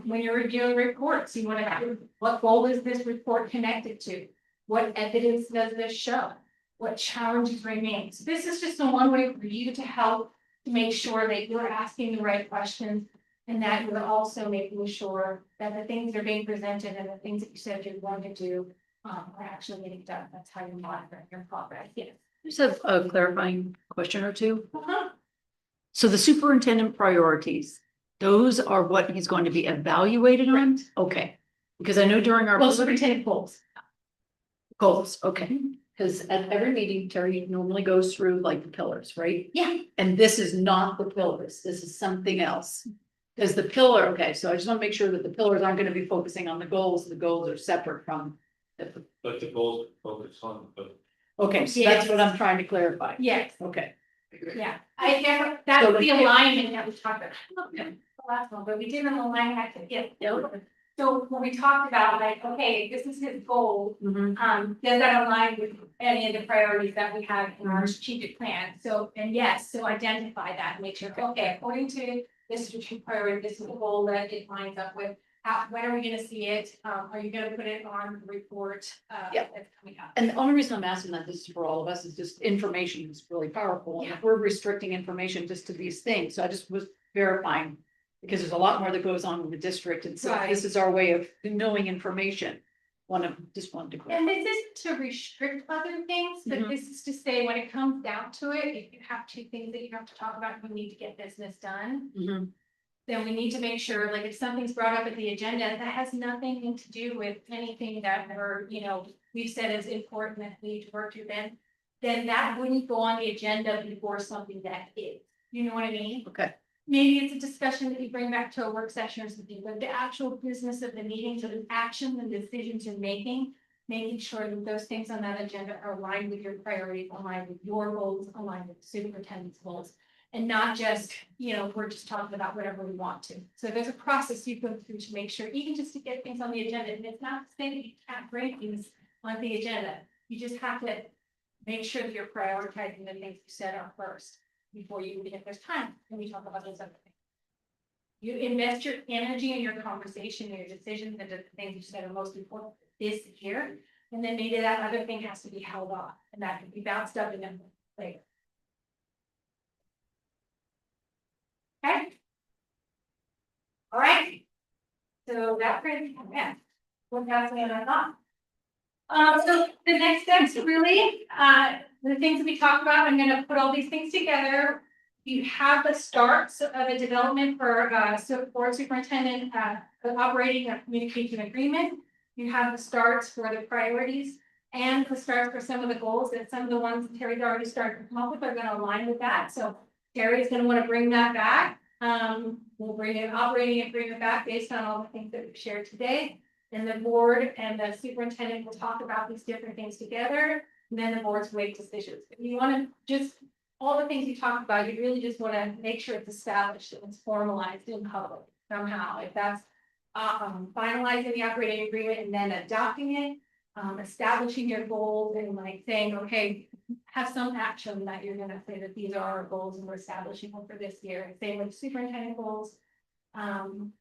When you're reviewing reports, you want to have, what goal is this report connected to? What evidence does this show? What challenges remain? So this is just a one way for you to help to make sure that you're asking the right questions. And that you're also making sure that the things that are being presented and the things that you said you're going to do are actually getting done. That's how you monitor your progress. Yes. Just have a clarifying question or two. So the superintendent priorities, those are what he's going to be evaluated on? Okay, because I know during our. Well, superintendent goals. Okay, because at every meeting, Terry normally goes through like the pillars, right? Yeah. And this is not the pillars, this is something else. Because the pillar, okay, so I just want to make sure that the pillars aren't gonna be focusing on the goals are separate from. But the goals focus on the. Okay, so that's what I'm trying to clarify. Yes. Okay. Yeah, I never, that's So the the- alignment that we talked about. The last one, but we did an alignment to get. So when we talked about like, okay, this is his goal, Mhm. does that align with any of the priorities that we have in our strategic plan? So, and yes, so identify that, and make sure, okay, according to this strategic priority, this is the goal that it lines up with. How, when are we gonna see it? Are you gonna put it on the report? Yep. That's coming up? And the only reason I'm asking that, this is for all of us, is just information is really powerful. And if we're restricting information just to these things, so I just was verifying. Because there's a lot more that goes on in the district, and so Right. this is our way of knowing information. Just wanted to. And this isn't to restrict other things, but Mhm. this is to say, when it comes down to it, if you have two things that you have to talk about, you need to get business done. Mhm. Then we need to make sure, like, if something's brought up at the agenda, that has nothing to do with anything that we're, we've said is important that we need to work through, then that wouldn't go on the agenda before something that is, you know what I mean? Okay. Maybe it's a discussion that you bring back to a work session or something, but the actual business of the meeting, so the actions and decisions you're making. Making sure that those things on that agenda are aligned with your priorities, aligned with your goals, aligned with the superintendent's goals. And not just, we're just talking about whatever we want to. So there's a process you go through to make sure, even just to get things on the agenda, and it's not to say that you can't bring things on the agenda. You just have to make sure that you're prioritizing the things you said are first. Before you, if there's time, and we talk about those other things. You invest your energy in your conversation, your decisions, and the things you said are most important this year. And then maybe that other thing has to be held off, and that can be bounced up and then later. Okay. All right. So that brings, what that's what I thought. So the next steps really, the things that we talked about, I'm gonna put all these things together. You have the starts of a development for board superintendent, operating a communication agreement. You have the starts for the priorities and the starts for some of the goals, that some of the ones that Terry's already started to come up with are gonna align with that. So Terry's gonna wanna bring that back. We'll bring an operating agreement back based on all the things that we've shared today. And the board and the superintendent will talk about these different things together, and then the boards make decisions. If you want to just, all the things you talked about, you really just want to make sure it's established and it's formalized in public somehow. If that's finalizing the operating agreement and then adopting it, establishing your goals and like saying, okay, have some action that you're gonna say that these are our goals and we're establishing them for this year. Same with superintendent goals. And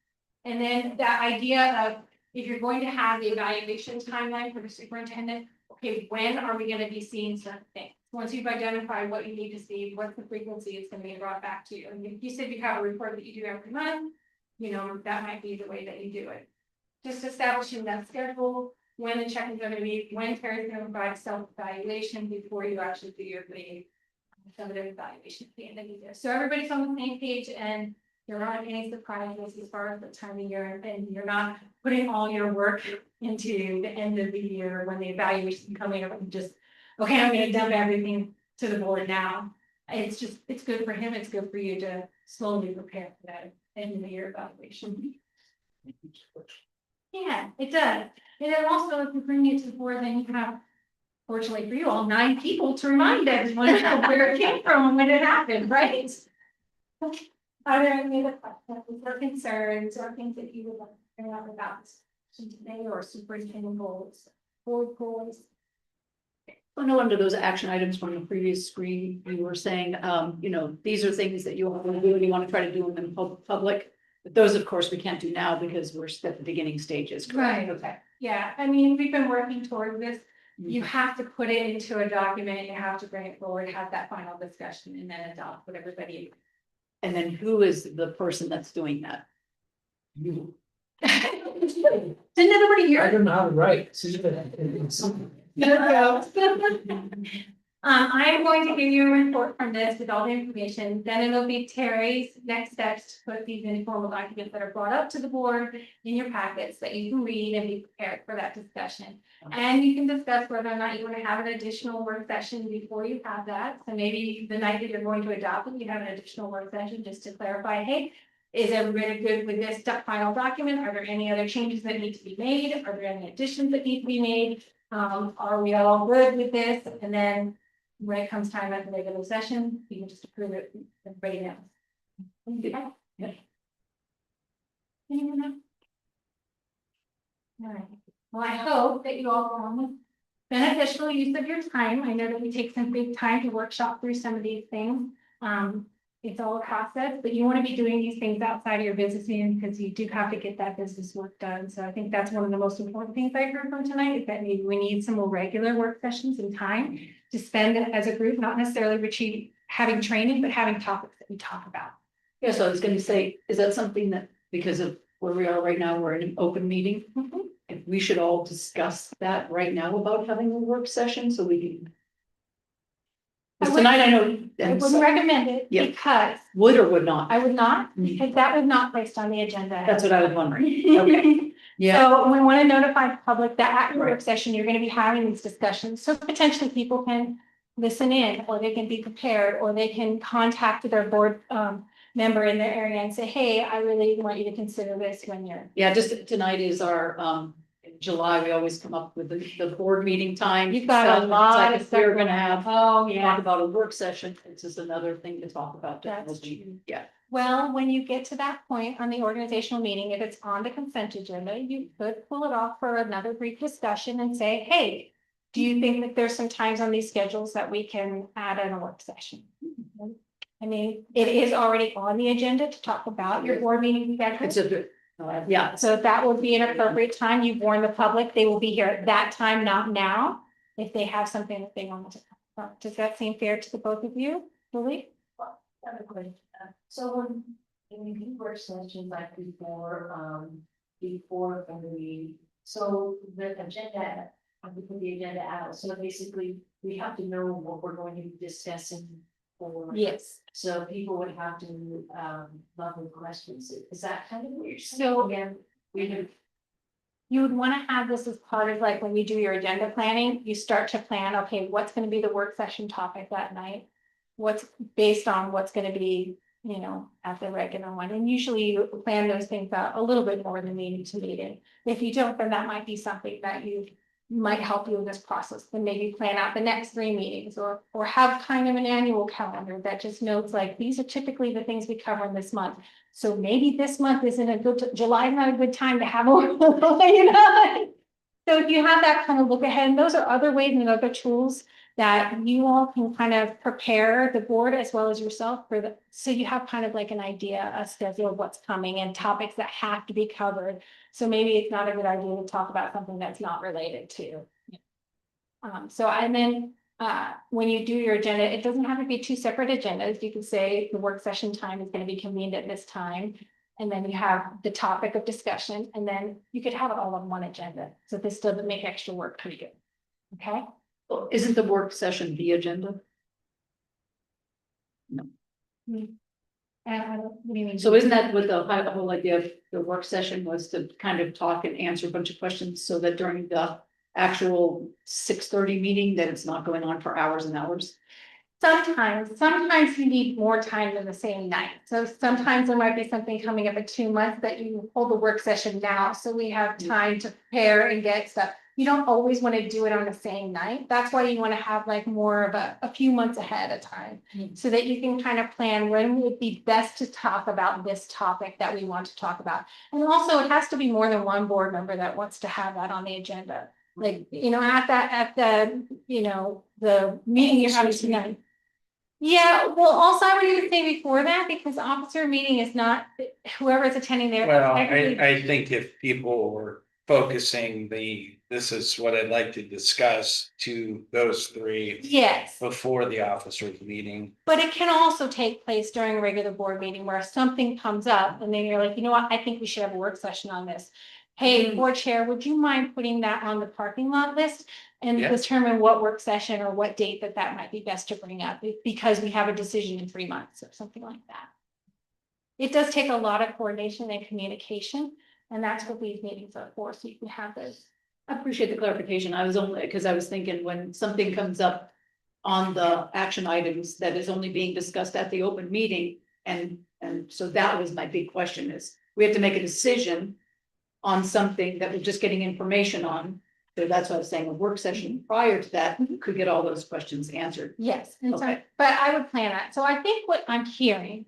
then that idea of, if you're going to have the evaluation timeline for the superintendent, okay, when are we gonna be seeing certain things? Once you've identified what you need to see, what's the frequency it's gonna be brought back to you. And if you said you have a report that you do every month, that might be the way that you do it. Just establishing that schedule, when the check-ins are gonna be, when Terry's gonna provide self-evaluation before you actually do your summative evaluation at the end of the year. So everybody's on the same page and there aren't any surprises as far as the time of year, and you're not putting all your work into the end of the year when the evaluation coming up and just, okay, I'm gonna dump everything to the board now. It's good for him, it's good for you to slowly prepare for that end of the year evaluation. Yeah, it does. And then also, if you bring it to the board, then you have, fortunately for you all, 9 people to remind everyone of where it came from and when it happened, right? Are there any other questions or concerns or things that you would like to bring up about this today or superintendent goals, board goals? I know under those action items from the previous screen, you were saying, you know, these are things that you really want to try to do in public. But those, of course, we can't do now because we're at the beginning stages. correct? Okay. Yeah, I mean, we've been working toward this. You have to put it into a document, you have to bring it forward, have that final discussion, and then adopt what everybody. And then who is the person that's doing that? You, Didn't everybody I hear? don't know how to write. I am going to give you a report from this with all the information, then it'll be Terry's next steps to put these informal documents that are brought up to the board in your packets that you can read and be prepared for that discussion. And you can discuss whether or not you want to have an additional work session before you have that. So maybe the night that you're going to adopt it, you have an additional work session just to clarify, hey, is everybody good with this final document? Are there any other changes that need to be made? Are there any additions that need to be made? Are we all good with this? And then when it comes time at the regular session, you can just approve it, everybody knows. Okay? Yeah. Anyone else? All right, well, I hope that you all found beneficial use of your time. I know that we take some big time to workshop through some of these things. It's all a process, but you want to be doing these things outside of your business meeting because you do have to get that business work done. So I think that's one of the most important things I heard from tonight is that maybe we need some more regular work sessions and time to spend as a group, not necessarily having training, but having topics that we talk about. Yeah, so I was gonna say, is that something that, because of where we are right now, we're in an open meeting? If we should all discuss that right now about having a work session so we can. Because tonight I know. I wouldn't recommend it Yeah. because Would or would not? I would not, because that was not placed on the agenda. That's what I was wondering. Okay. Yeah, So we want to notify the public that at your work Right. session, you're going to be having these discussions. So potentially people can listen in, or they can be prepared, or they can contact their board member in their area and say, hey, I really want you to consider this when you're. yeah, just tonight is our, in July, we always come up with the board meeting time. You've got a stuff. It's lot like of if stuff. we're gonna have, Oh, talk yeah. about a work session, it's just another thing to talk about. That's technology. true. Yeah, Well, when you get to that point on the organizational meeting, if it's on the consent agenda, you could pull it off for another brief discussion and say, hey, do you think that there's some times on these schedules that we can add in a work session? I mean, it is already on the agenda to talk about your board meeting it's schedule. yeah, So that would be an appropriate time. You've warned the public, they will be here at that time, not now. If they have something that they want to talk about. Does that seem fair to the both of you, Lily? So when we do work sessions like before we, so the agenda, we put the agenda out, so basically we have to know what we're going to be discussing for. Yes. So people would have to, love the questions, is that kind of what you're saying? So- Again, we do. You would want to have this as part of like when you do your agenda planning, you start to plan, okay, what's going to be the work session topic that night? What's based on what's going to be, you know, at the regular one, and usually you plan those things out a little bit more than meeting to meeting. If you don't, then that might be something that you might help you in this process, then maybe plan out the next 3 meetings or have kind of an annual calendar that just notes like, these are typically the things we cover in this month. So maybe this month isn't a good, July is not a good time to have, you know? So if you have that kind of look ahead, and those are other ways and other tools that you all can kind of prepare the board as well as yourself for the, so you have kind of like an idea, a schedule of what's coming and topics that have to be covered. So maybe it's not a good idea to talk about something that's not related to. And then when you do your agenda, it doesn't have to be 2 separate agendas. You can say the work session time is going to be convened at this time. And then you have the topic of discussion, and then you could have it all on one agenda. So this doesn't make extra work for you. Okay? Well, isn't the work session the agenda? What do you mean? So isn't that what the whole idea of the work session was, to kind of talk and answer a bunch of questions so that during the actual 6:30 meeting, that it's not going on for hours and hours? Sometimes you need more time than the same night. So sometimes there might be something coming up in 2 months that you hold the work session now, so we have time to prepare and get stuff. You don't always want to do it on the same night. That's why you want to have like more of a few months ahead of time. So that you can kind of plan when would be best to talk about this topic that we want to talk about. And also it has to be more than one board member that wants to have that on the agenda. Like, at the, the meeting you're having tonight. Yeah, well, also I would even say before that, because the officer meeting is not, whoever's attending there. Well, technically- I think if people were focusing this is what I'd like to discuss to those three Yes, before the officers meeting. but it can also take place during a regular board meeting where something comes up and then you're like, you know what, I think we should have a work session on this. Hey, board chair, would you mind putting that on the parking lot list? And Yeah. determine what work session or what date that might be best to bring up, because we have a decision in 3 months or something like that. It does take a lot of coordination and communication, and that's what these meetings are for, so you can have those. I appreciate the clarification. I was only, because I was thinking when something comes up on the action items that is only being discussed at the open meeting. And so that was my big question is, we have to make a decision on something that we're just getting information on. So that's what I was saying, a work session prior to that could get all those questions answered. Yes, and so, Okay. but I would plan that. So I think what I'm hearing,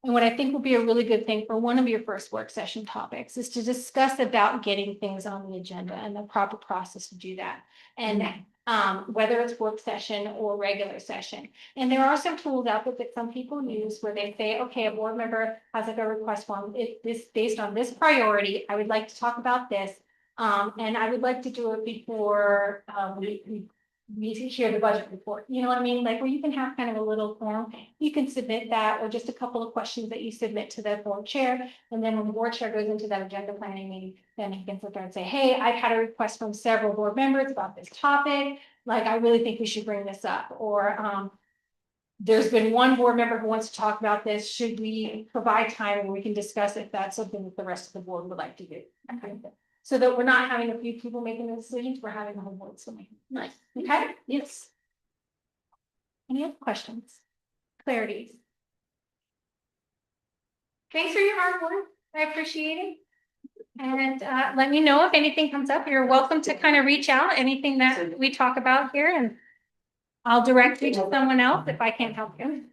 and what I think would be a really good thing for one of your first work session topics is to discuss about getting things on the agenda and the proper process to do that. And whether it's work session or regular session. And there are some tools out there that some people use where they say, okay, a board member has like a request form, this based on this priority, I would like to talk about this. And I would like to do it before we hear the budget report, you know what I mean? Like where you can have kind of a little form, you can submit that, or just a couple of questions that you submit to the board chair. And then when the board chair goes into that agenda planning meeting, then he can sit there and say, hey, I've had a request from several board members about this topic. Like, I really think we should bring this up, or there's been one board member who wants to talk about this. Should we provide time where we can discuss if that's something that the rest of the board would like to do? So that we're not having a few people making the decisions, we're having the whole board still making. Nice. Okay? Yes. Any other questions? Clarities? Thanks for your hard work. I appreciate it. And let me know if anything comes up. You're welcome to kind of reach out, anything that we talk about here, and I'll direct you to someone else if I can't help you.